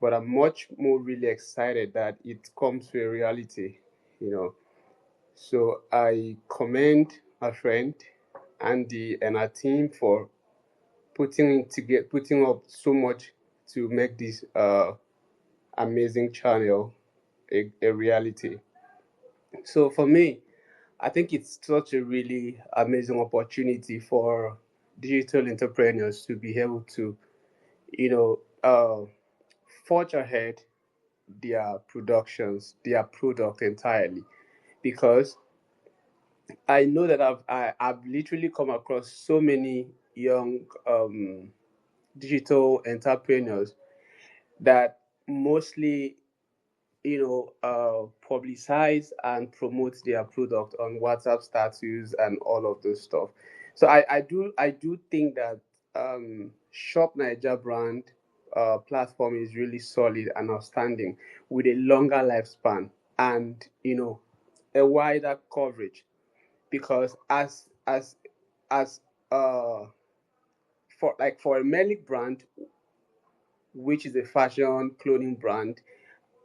Speaker 4: but I'm much more really excited that it comes to a reality. you know so I commend my friend Andy and our team for putting up so much to make this amazing channel a reality. So for me, I think it's such a really amazing opportunity for digital entrepreneurs to be able to, you know, forge ahead their productions, their product entirely. Because I know that I've literally come across so many young digital entrepreneurs that mostly publicize and promote their product on WhatsApp status and all of those stuff. So I do think that Shop Naija brand platform is really solid and outstanding with a longer lifespan and a wider coverage because as uh for a Melik brand, which is a fashion clothing brand,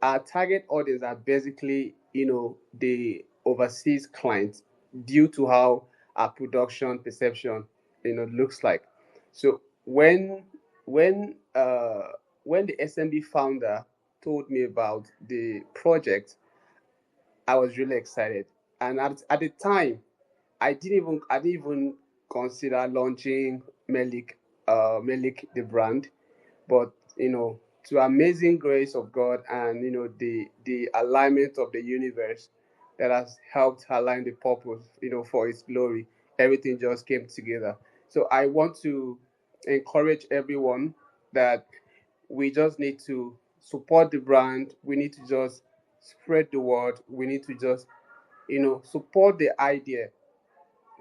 Speaker 4: our target audience are basically the overseas clients due to how our production perception looks like. So when uh when the SMB founder told me about the project, I was really excited. And at the time, I didn't even consider launching Melik the brand, but to amazing grace of God and the alignment of the universe that has helped align the purpose for His glory, everything just came together. So I want to encourage everyone that we just need to support the brand. We need to just spread the word. We need to just support the idea.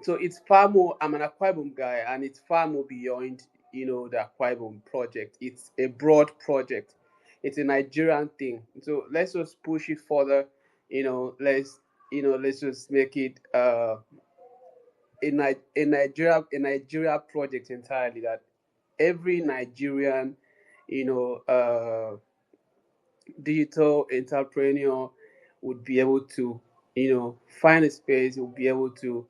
Speaker 4: So it's far more. I'm an Akwa Ibom guy, and it's far more beyond the Akwa Ibom project. It's a broad project. It's a Nigerian thing. So let's just push it further. Let's just make it a Nigeria project entirely. That every Nigerian you know uh, digital entrepreneur would be able to find a space. Would be able to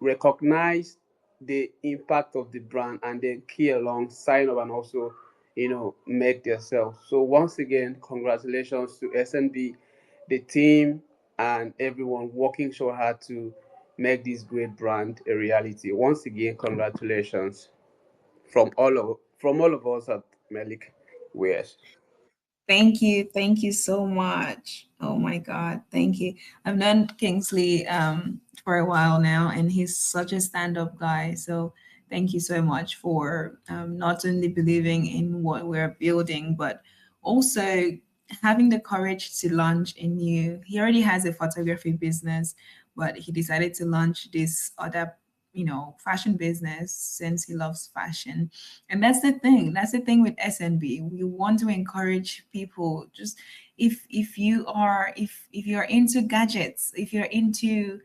Speaker 4: recognize the impact of the brand and then key along, sign up, and also make themselves. So once again, congratulations to SNB, the team, and everyone working so hard to make this great brand a reality. Once again, congratulations from all of us at Melik Wears.
Speaker 1: Thank you so much. Oh my God, thank you. I've known Kingsley for a while now, and he's such a stand-up guy. So thank you so much for not only believing in what we're building, but also having the courage to launch a new. He already has a photography business, but he decided to launch this other, fashion business since he loves fashion. And that's the thing. That's the thing with SNB. We want to encourage people. Just if you're into gadgets, if you're into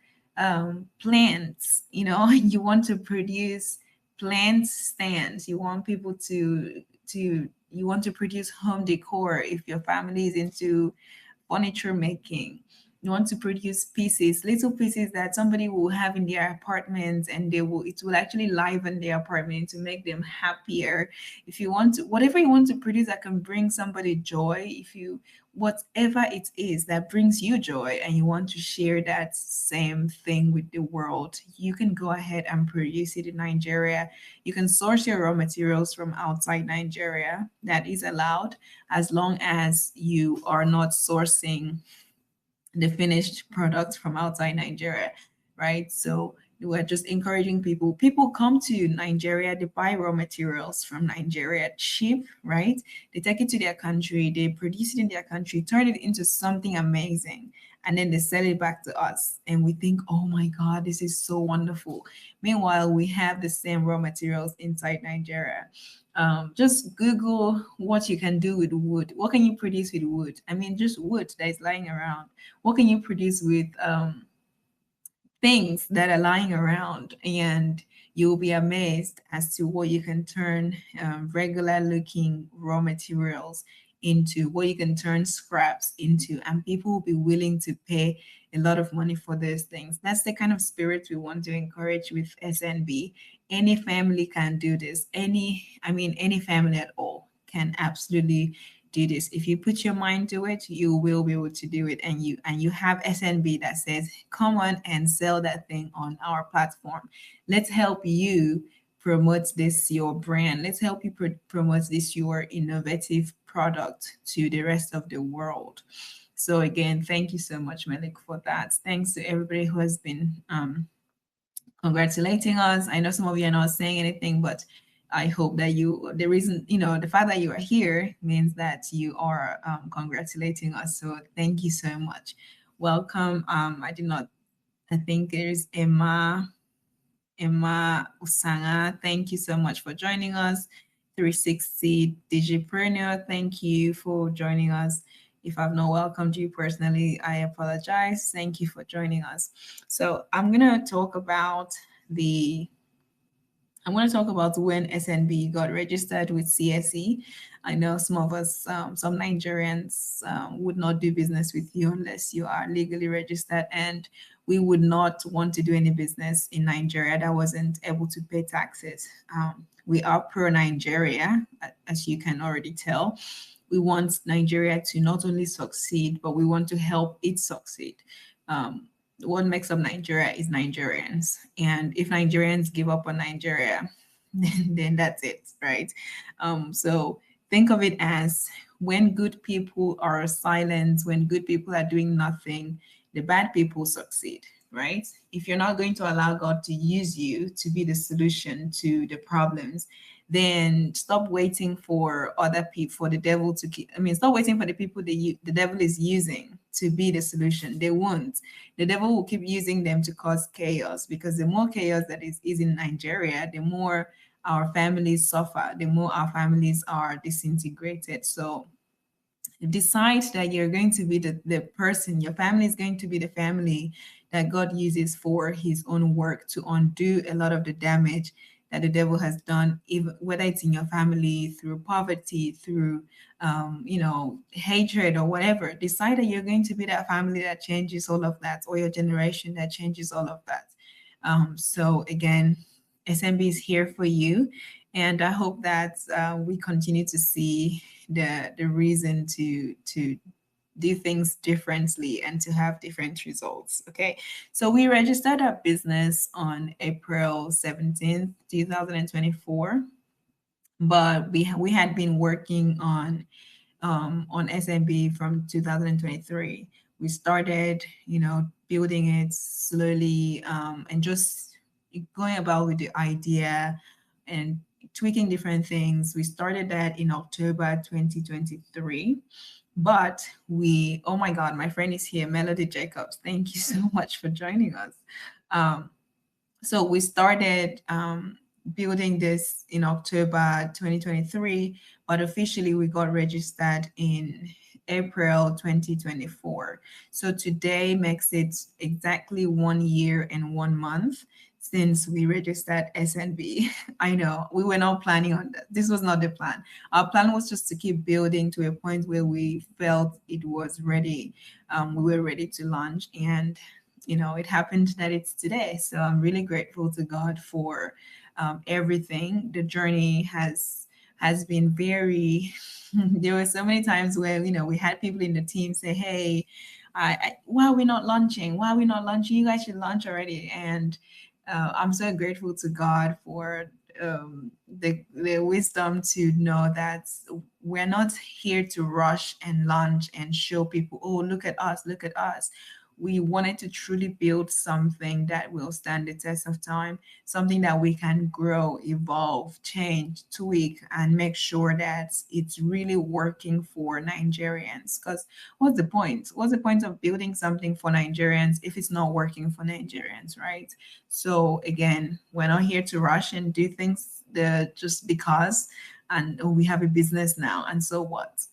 Speaker 1: plants, you want to produce plant stands. You want people to you want to produce home decor. If your family is into furniture making, you want to produce pieces, little pieces that somebody will have in their apartments, and it will actually liven their apartment to make them happier. If you want to, whatever you want to produce that can bring somebody joy, if you whatever it is that brings you joy and you want to share that same thing with the world, you can go ahead and produce it in Nigeria. You can source your raw materials from outside Nigeria. That is allowed, as long as you are not sourcing the finished product from outside Nigeria, right? So we're just encouraging people. People come to Nigeria, they buy raw materials from Nigeria cheap, right? They take it to their country, they produce it in their country, turn it into something amazing, and then they sell it back to us. And we think, oh my God, this is so wonderful. Meanwhile, we have the same raw materials inside Nigeria. Just Google what you can do with wood. What can you produce with wood? I mean, just wood that is lying around. What can you produce with things that are lying around? And you'll be amazed as to what you can turn regular looking raw materials into, what you can turn scraps into, and people will be willing to pay a lot of money for those things. That's the kind of spirit we want to encourage with SNB. Any family can do this. Any family at all can absolutely do this. If you put your mind to it, you will be able to do it. And you have SNB that says, come on and sell that thing on our platform. Let's help you promote this your brand. Let's help you promote this your innovative product to the rest of the world. So again, thank you so much, Melik, for that. Thanks to everybody who has been congratulating us. I know some of you are not saying anything, but I hope that the reason, the fact that you are here means that you are congratulating us. So thank you so much. Welcome. I think there's Emma. Emma Usanga, thank you so much for joining us. 360 Digipreneur, thank you for joining us. If I've not welcomed you personally, I apologize. Thank you for joining us. So the I'm going to talk about when SNB got registered with CSE. I know some of us, some Nigerians, would not do business with you unless you are legally registered, and we would not want to do any business in Nigeria that wasn't able to pay taxes. We are pro Nigeria, as you can already tell. We want Nigeria to not only succeed, but we want to help it succeed. Um, what makes up Nigeria is Nigerians. And if Nigerians give up on Nigeria, then that's it, right? So think of it as when good people are silent, when good people are doing nothing, the bad people succeed, right? If you're not going to allow God to use you to be the solution to the problems, then stop waiting for other people, for the devil to keep, stop waiting for the people that the devil is using to be the solution. They won't. The devil will keep using them to cause chaos, because the more chaos that is in Nigeria, the more our families suffer, the more our families are disintegrated. So decide that you're going to be the person, your family is going to be the family that God uses for his own work to undo a lot of the damage that the devil has done, even whether it's in your family, through poverty, through hatred or whatever. Decide that you're going to be that family that changes all of that, or your generation that changes all of that. So again, SMB is here for you, and I hope that we continue to see the reason to do things differently and to have different results. Okay, so we registered our business on April 17th, 2024, but we had been working on SNB from 2023. We started, building it slowly, and just going about with the idea and tweaking different things. We started that in October 2023. But oh my God, my friend is here, Melody Jacobs. Thank you so much for joining us. Um, so we started building this in October 2023, but officially we got registered in April 2024. So today makes it exactly 1 year and 1 month since we registered SNB. I know we were not planning on that. This was not the plan. Our plan was just to keep building to a point where we felt it was ready. We were ready to launch, and it happened that it's today. So I'm really grateful to God for everything. The journey has been very. There were so many times where we had people in the team say, "Hey, why are we not launching? Why are we not launching? You guys should launch already." And I'm so grateful to God for the wisdom to know that we're not here to rush and launch and show people, "Oh, look at us, look at us." We wanted to truly build something that will stand the test of time, something that we can grow, evolve, change, tweak, and make sure that it's really working for Nigerians. Because what's the point? What's the point of building something for Nigerians if it's not working for Nigerians, right? So again, we're not here to rush and do things just because, and we have a business now, and so what?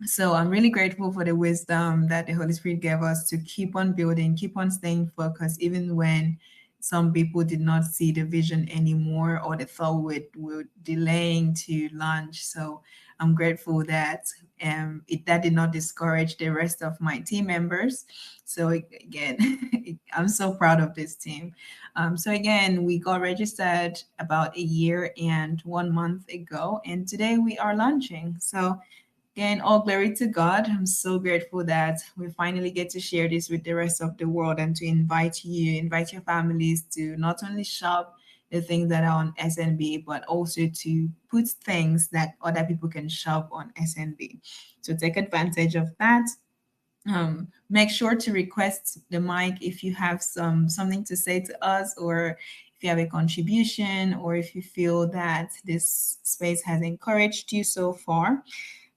Speaker 1: So I'm really grateful for the wisdom that the Holy Spirit gave us to keep on building, keep on staying focused, even when some people did not see the vision anymore, or they thought we're delaying to launch. So I'm grateful that that did not discourage the rest of my team members. So again, I'm so proud of this team. So again, we got registered about 1 year and 1 month ago, and today we are launching. So again, all glory to God. I'm so grateful that we finally get to share this with the rest of the world, and to invite your families to not only shop the things that are on SNB, but also to put things that other people can shop on SNB. So take advantage of that. Make sure to request the mic if you have something to say to us, or if you have a contribution, or if you feel that this space has encouraged you so far.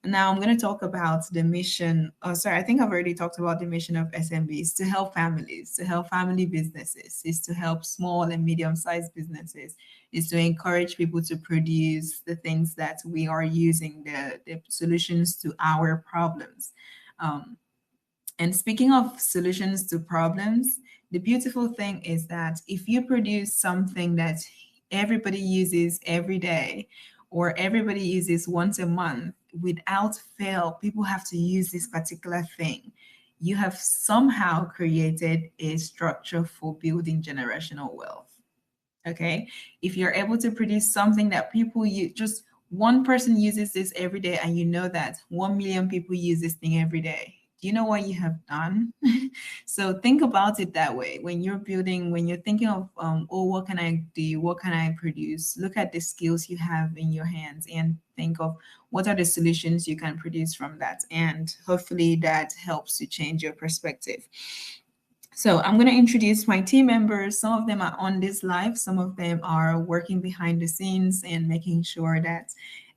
Speaker 1: Now I'm going to talk about the mission. Oh, sorry, I think I've already talked about the mission of SMBs to help families, to help family businesses, is to help small and medium-sized businesses, is to encourage people to produce the things that we are using, the solutions to our problems. Um, and speaking of solutions to problems, the beautiful thing is that if you produce something that everybody uses every day or everybody uses once a month, without fail, people have to use this particular thing. You have somehow created a structure for building generational wealth. Okay, if you're able to produce something that people use, just one person uses this every day, and you know that 1 million people use this thing every day, do you know what you have done? So think about it that way when you're building, when you're thinking of oh, what can I do, what can I produce, look at the skills you have in your hands and think of what are the solutions you can produce from that, and hopefully that helps to change your perspective. So I'm going to introduce my team members. Some of them are on this live. Some of them are working behind the scenes and making sure that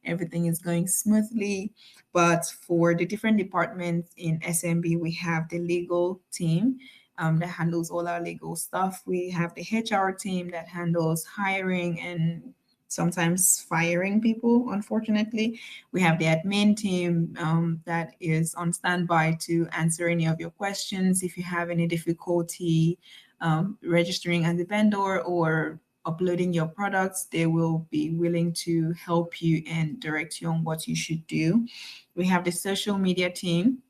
Speaker 1: everything is going smoothly. But for the different departments in SMB, we have the legal team that handles all our legal stuff. We have the HR team that handles hiring and sometimes firing people, unfortunately. We have the admin team that is on standby to answer any of your questions. If you have any difficulty registering as a vendor or uploading your products, they will be willing to help you and direct you on what you should do. We have the social media team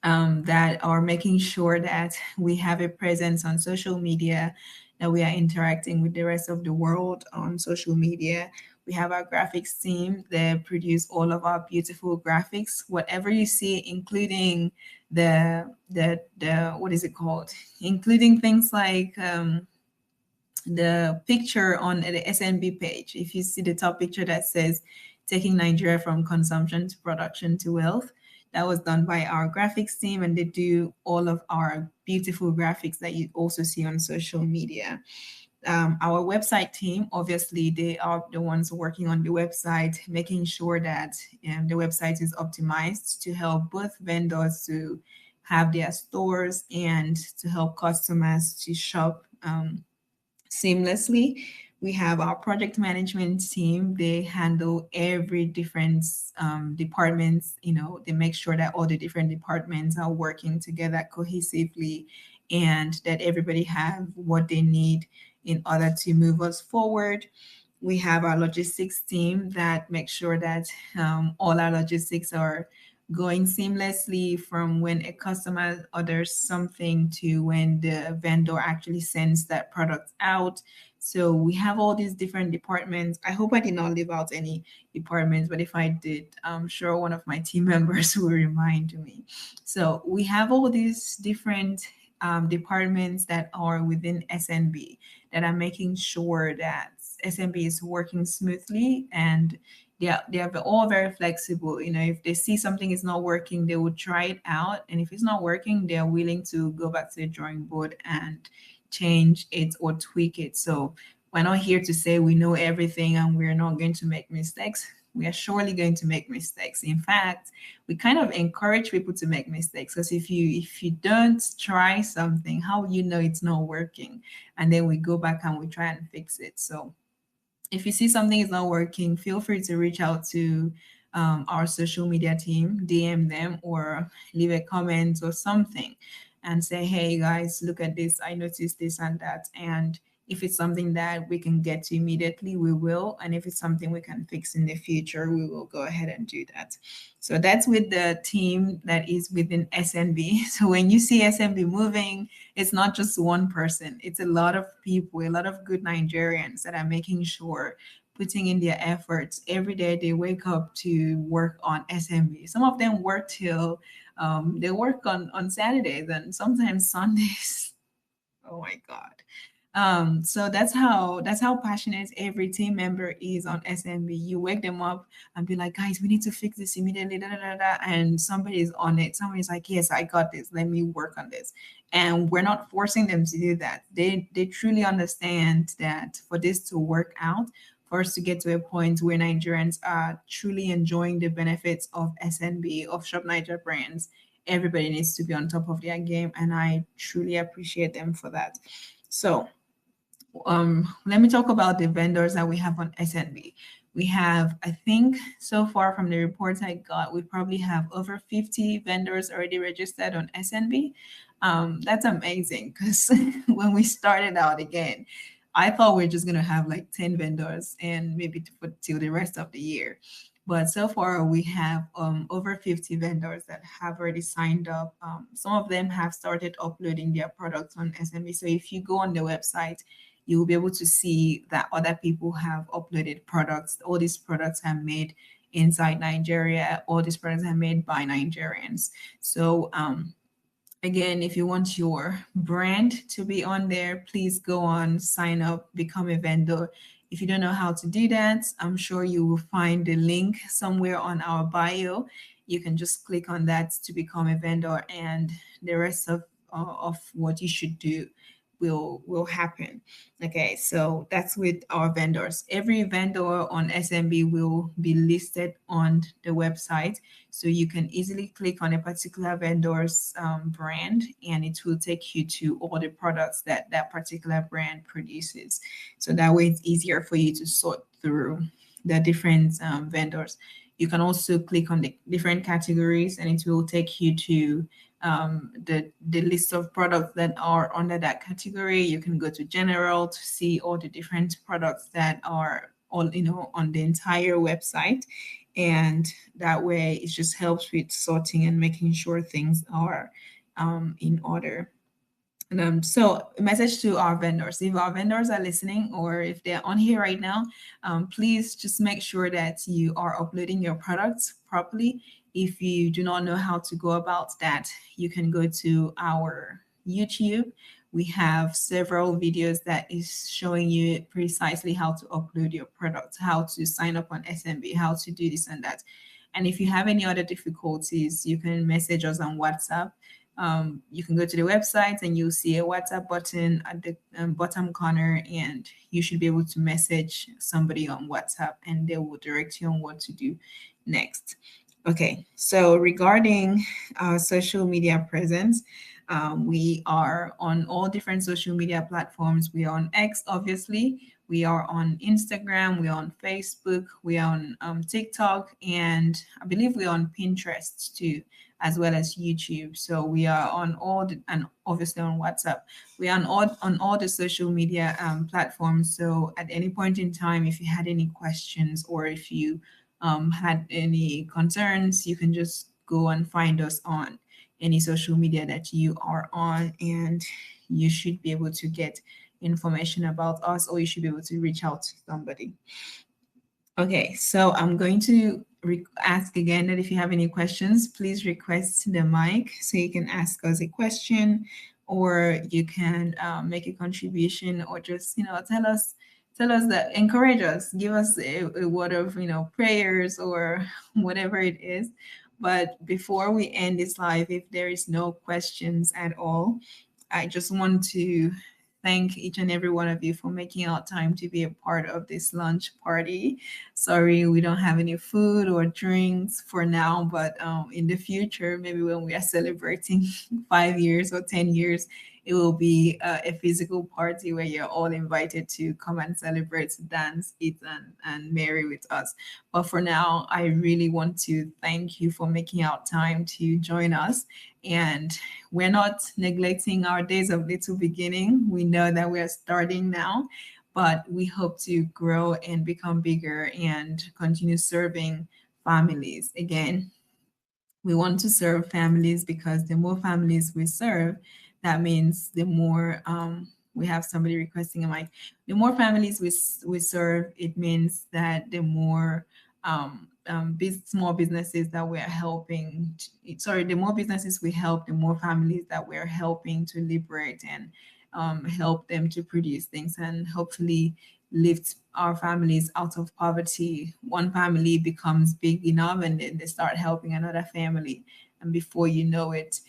Speaker 1: that are making sure that we have a presence on social media, that we are interacting with the rest of the world on social media. We have our graphics team that produce all of our beautiful graphics. Whatever you see, including the what is it called? Including things like the picture on the SNB page. If you see the top picture that says taking Nigeria from consumption to production to wealth, that was done by our graphics team, and they do all of our beautiful graphics that you also see on social media. Our website team, obviously, they are the ones working on the website, making sure that the website is optimized to help both vendors to have their stores and to help customers to shop seamlessly. We have our project management team. They handle every different departments. You know, they make sure that all the different departments are working together cohesively, and that everybody have what they need in order to move us forward. We have our logistics team that makes sure that all our logistics are going seamlessly from when a customer orders something to when the vendor actually sends that product out. So we have all these different departments. I hope I did not leave out any departments, but if I did, I'm sure one of my team members will remind me. So we have all these different departments that are within SNB that are making sure that SMB is working smoothly, and they are all very flexible. You know, if they see something is not working, they will try it out, and if it's not working, they're willing to go back to the drawing board and change it or tweak it. So we're not here to say we know everything and we're not going to make mistakes. We are surely going to make mistakes. In fact, we kind of encourage people to make mistakes, because if you don't try something, how will you know it's not working? And then we go back and we try and fix it. So if you see something is not working, feel free to reach out to our social media team, DM them, or leave a comment or something and say, hey guys, look at this. I noticed this and that. And if it's something that we can get to immediately, we will. And if it's something we can fix in the future, we will go ahead and do that. So that's with the team that is within SNB. So when you see SNB moving, it's not just one person, it's a lot of people, a lot of good Nigerians that are making sure, putting in their efforts every day. They wake up to work on SMB. Some of them work till they work on Saturdays and sometimes Sundays. Oh my God. So that's how passionate every team member is on SMB. You wake them up and be like, guys, we need to fix this immediately, da, da, da, da, and somebody is on it. Somebody's like, yes, I got this. Let me work on this. And we're not forcing them to do that. They truly understand that for this to work out, for us to get to a point where Nigerians are truly enjoying the benefits of SNB, of Shop Naija Brands, everybody needs to be on top of their game, and I truly appreciate them for that. So let me talk about the vendors that we have on SNB. We have, I think, so far from the reports I got, we probably have over 50 vendors already registered on SNB. That's amazing because when we started out again, I thought we are just going to have like 10 vendors and maybe till the rest of the year. But so far, we have over 50 vendors that have already signed up. Some of them have started uploading their products on SNB. So if you go on the website, you will be able to see that other people have uploaded products. All these products are made inside Nigeria. All these products are made by Nigerians. So again, if you want your brand to be on there, please go on, sign up, become a vendor. If you don't know how to do that, I'm sure you will find the link somewhere on our bio. You can just click on that to become a vendor, and the rest of what you should do will happen. Okay, so that's with our vendors. Every vendor on SMB will be listed on the website, so you can easily click on a particular vendor's brand, and it will take you to all the products that that particular brand produces. So that way, it's easier for you to sort through the different vendors. You can also click on the different categories, and it will take you to the list of products that are under that category. You can go to general to see all the different products that are all on the entire website, and that way it just helps with sorting and making sure things are in order. So a message to our vendors: if our vendors are listening or if they're on here right now, please just make sure that you are uploading your products properly. If you do not know how to go about that, you can go to our YouTube. We have several videos that is showing you precisely how to upload your products, how to sign up on SMB, how to do this and that. And if you have any other difficulties, you can message us on WhatsApp. You can go to the website and you'll see a WhatsApp button at the bottom corner, and you should be able to message somebody on WhatsApp and they will direct you on what to do next. Okay, so regarding our social media presence, we are on all different social media platforms. We are on X, obviously. We are on Instagram. We are on Facebook. We are on TikTok, and I believe we are on Pinterest too, as well as YouTube. So we are on and obviously on WhatsApp. We are on all the social media platforms. So at any point in time, if you had any questions or if you had any concerns, you can just go and find us on any social media that you are on, and you should be able to get information about us, or you should be able to reach out to somebody. Okay, so I'm going to ask again that if you have any questions, please request the mic so you can ask us a question, or you can make a contribution, or just tell us that, encourage us, give us a word of prayers or whatever it is. But before we end this live, if there is no questions at all, I just want to thank each and every one of you for making out time to be a part of this lunch party. Sorry, we don't have any food or drinks for now, but in the future, maybe when we are celebrating 5 years or 10 years, it will be a physical party where you're all invited to come and celebrate, dance, eat, and merry with us. But for now, I really want to thank you for making out time to join us. And we're not neglecting our days of little beginning. We know that we're starting now, but we hope to grow and become bigger and continue serving families. Again, we want to serve families because the more families we serve, that means the more we have somebody requesting a mic. The more families we serve, it means that the more small businesses that we're helping. The more businesses we help, the more families that we're helping to liberate and help them to produce things and hopefully lift our families out of poverty. One family becomes big enough and then they start helping another family. And before you know it,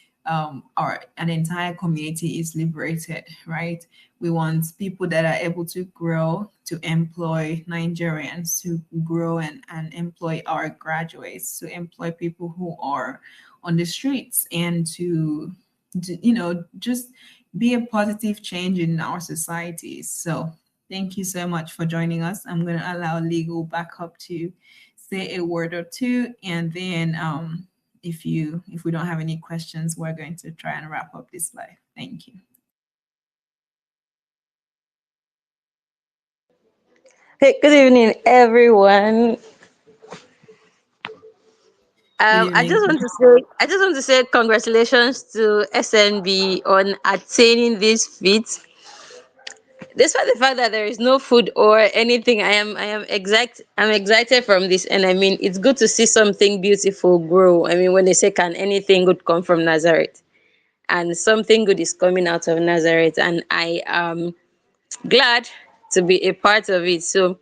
Speaker 1: or an entire community is liberated, right? We want people that are able to grow, to employ Nigerians, to grow and employ our graduates, to employ people who are on the streets, and to just be a positive change in our societies. So thank you so much for joining us. I'm going to allow Legal back up to say a word or two, and then if we don't have any questions, we're going to try and wrap up this live. Thank you.
Speaker 5: Hey, good evening, everyone.
Speaker 1: Good
Speaker 5: I
Speaker 1: evening.
Speaker 5: just want to say congratulations to SNB on attaining this feat. Despite the fact that there is no food or anything, I'm excited from this, and I mean it's good to see something beautiful grow. I mean, when they say, "Can anything good come from Nazareth?" and something good is coming out of Nazareth, and I am glad to be a part of it. So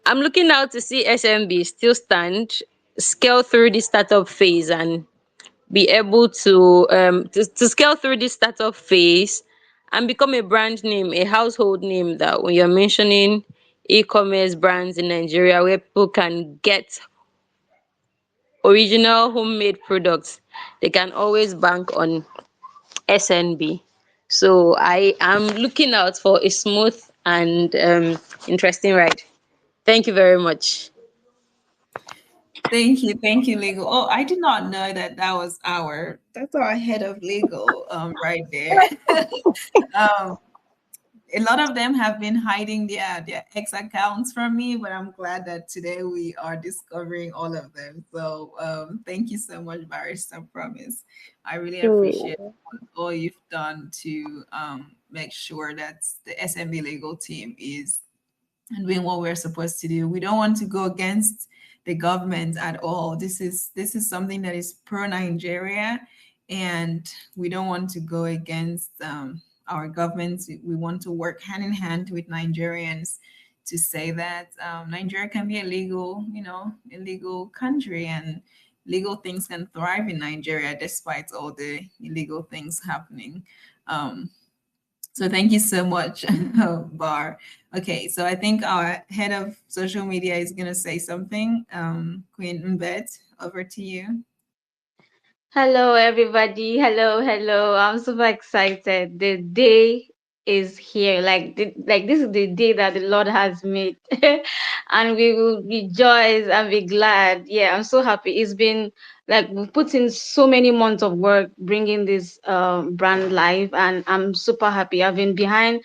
Speaker 5: I'm looking out to see SMB still stand, scale through the startup phase, and be able to scale through this startup phase and become a brand name, a household name, that when you're mentioning e-commerce brands in Nigeria where people can get original homemade products, they can always bank on SNB. So I am looking out for a smooth and interesting ride. Thank you very much.
Speaker 1: Thank you, legal. Oh, I did not know that that's our head of legal right there. um, a lot of them have been hiding their ex accounts from me, but I'm glad that today we are discovering all of them. So thank you so much, Barrister Promise. I really appreciate all you've done to make sure that the SMB legal team is doing what we're supposed to do. We don't want to go against the government at all. This is something that is pro Nigeria, and we don't want to go against our governments. We want to work hand in hand with Nigerians to say that Nigeria can be a legal country, and legal things can thrive in Nigeria despite all the illegal things happening. So thank you so much, Bar. Okay, so I think our head of social media is going to say something. Queen Mbet, over to you.
Speaker 6: Hello, everybody. Hello. I'm super excited. The day is here. Like this is the day that the Lord has made, and we will rejoice and be glad. Yeah, I'm so happy. It's been like we've put in so many months of work bringing this brand live, and I'm super happy. I've been behind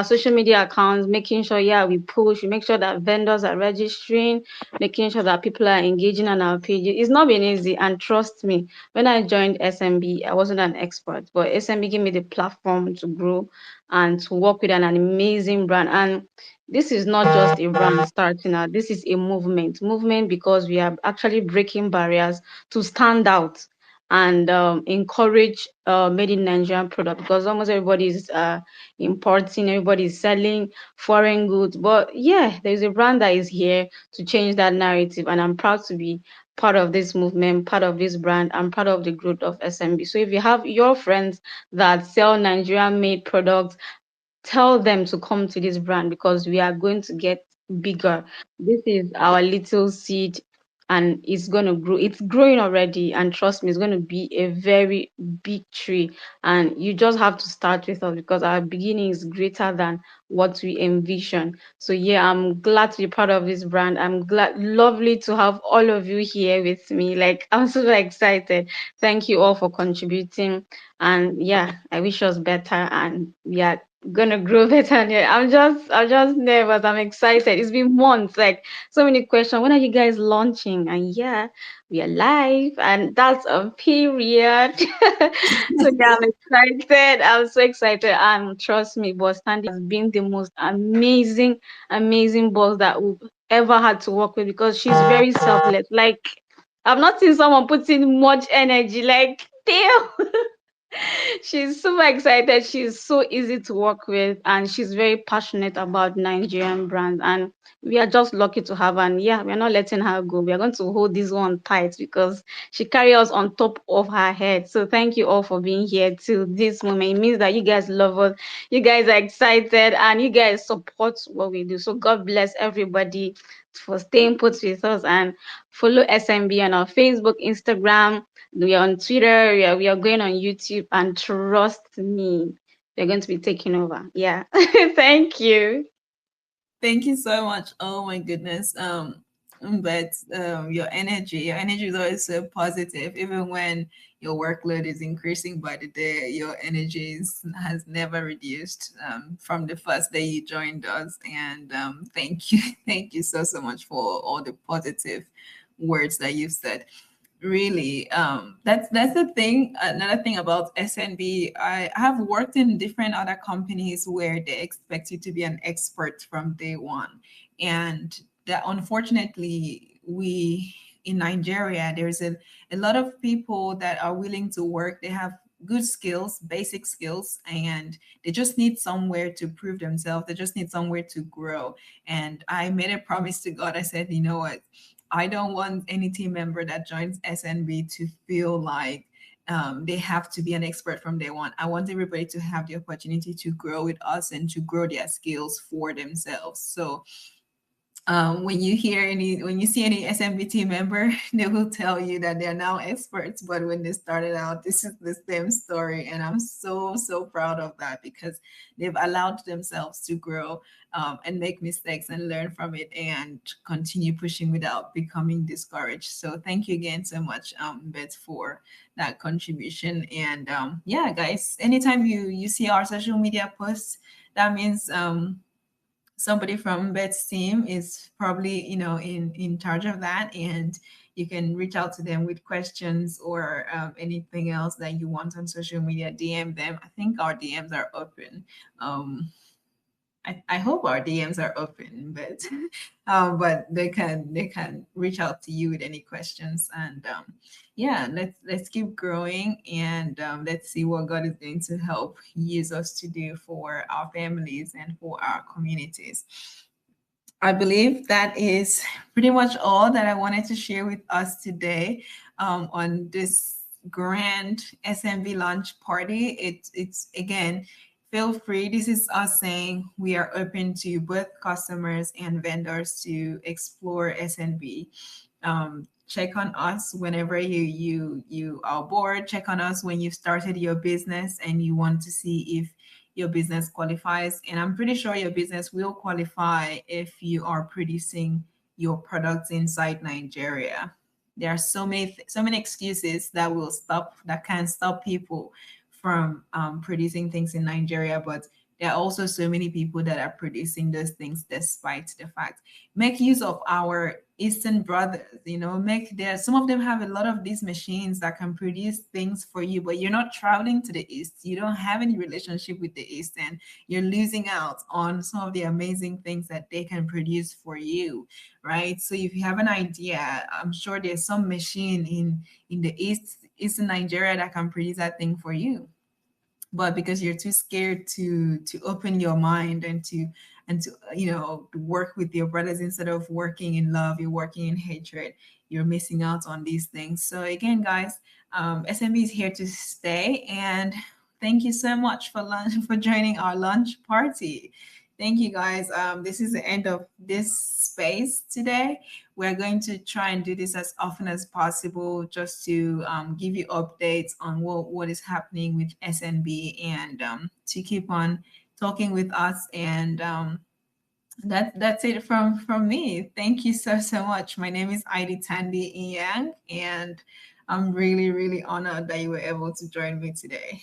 Speaker 6: social media accounts, making sure, yeah, we push, we make sure that vendors are registering, making sure that people are engaging on our pages. It's not been easy, and trust me, when I joined SMB, I wasn't an expert, but SMB gave me the platform to grow and to work with an amazing brand. And this is not just a brand starting out, this is a movement. Movement because we are actually breaking barriers to stand out and encourage made in Nigerian product, because almost everybody is importing, everybody is selling foreign goods. But yeah, there's a brand that is here to change that narrative, and I'm proud to be part of this movement, part of this brand. I'm part of the growth of SMB. So if you have your friends that sell Nigerian made products, tell them to come to this brand because we are going to get bigger. This is our little seed and it's going to grow. It's growing already, and trust me, it's going to be a very big tree. And you just have to start with us because our beginning is greater than what we envision. So yeah, I'm glad to be part of this brand. I'm glad, lovely to have all of you here with me. Like, I'm super excited. Thank you all for contributing. And yeah, I wish us better, and yeah, gonna grow better. And yeah, I'm just nervous. I'm excited. It's been months, like so many questions. When are you guys launching? And yeah, we are live, and that's a period. So yeah, I'm excited. I'm so excited. And trust me, boss Sandy has been the most amazing boss that we've ever had to work with, because she's very selfless. Like, I've not seen someone put in much energy. Like, damn. She's super excited. She's so easy to work with, and she's very passionate about Nigerian brands. And we are just lucky to have her. And yeah, we're not letting her go. We are going to hold this one tight because she carries us on top of her head. So thank you all for being here till this moment. It means that you guys love us, you guys are excited, and you guys support what we do. So God bless everybody for staying put with us, and follow SMB on our Facebook, Instagram. We are on Twitter. We are going on YouTube, and trust me, we're going to be taking over. Yeah. Thank you.
Speaker 1: Thank you so much. Oh my goodness. But your energy is always so positive, even when your workload is increasing by the day. Your energy has never reduced from the first day you joined us. And thank you, thank you so much for all the positive words that you've said. Really, that's the thing. Another thing about SNB, I have worked in different other companies where they expect you to be an expert from day one, and that unfortunately we in Nigeria there's a lot of people that are willing to work. They have good skills, basic skills, and they just need somewhere to prove themselves. They just need somewhere to grow. And I made a promise to God. I said, you know what, I don't want any team member that joins SNB to feel like they have to be an expert from day one. I want everybody to have the opportunity to grow with us and to grow their skills for themselves. So when you hear any, when you see any SMBT member, they will tell you that they're now experts, but when they started out, this is the same story. And I'm so proud of that because they've allowed themselves to grow and make mistakes and learn from it and continue pushing without becoming discouraged. So thank you again so much, Beth, for that contribution. And yeah, guys, anytime you see our social media posts, that means somebody from Bet's team is probably, you know, in charge of that, and you can reach out to them with questions or anything else that you want on social media. DM them. I think our DMs are open. um I hope our DMs are open, but they can reach out to you with any questions. And yeah, let's keep growing, and let's see what God is going to help use us to do for our families and for our communities. I believe that is pretty much all that I wanted to share with us today on this grand SMB launch party. It's again, feel free. This is us saying we are open to both customers and vendors to explore SNB. Check on us whenever you are bored. Check on us when you've started your business and you want to see if your business qualifies. And I'm pretty sure your business will qualify if you are producing your products inside Nigeria. There are so many excuses that can stop people from producing things in Nigeria, but there are also so many people that are producing those things despite the fact. Make use of our Eastern brothers, you know, make there some of them have a lot of these machines that can produce things for you, but you're not traveling to the East. You don't have any relationship with the East, and you're losing out on some of the amazing things that they can produce for you, right? So if you have an idea, I'm sure there's some machine in the Eastern Nigeria that can produce that thing for you, but because you're too scared to open your mind and to work with your brothers, instead of working in love, you're working in hatred. You're missing out on these things. So again, guys, SMB is here to stay, and thank you so much for lunch, for joining our lunch party. Thank you, guys. This is the end of this space today. We're going to try and do this as often as possible, just to give you updates on what is happening with SNB, and to keep on talking with us. And that's it from me. Thank you so much. My name is Heidi Tandy Yang, and I'm really honored that you were able to join me today.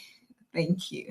Speaker 1: Thank you.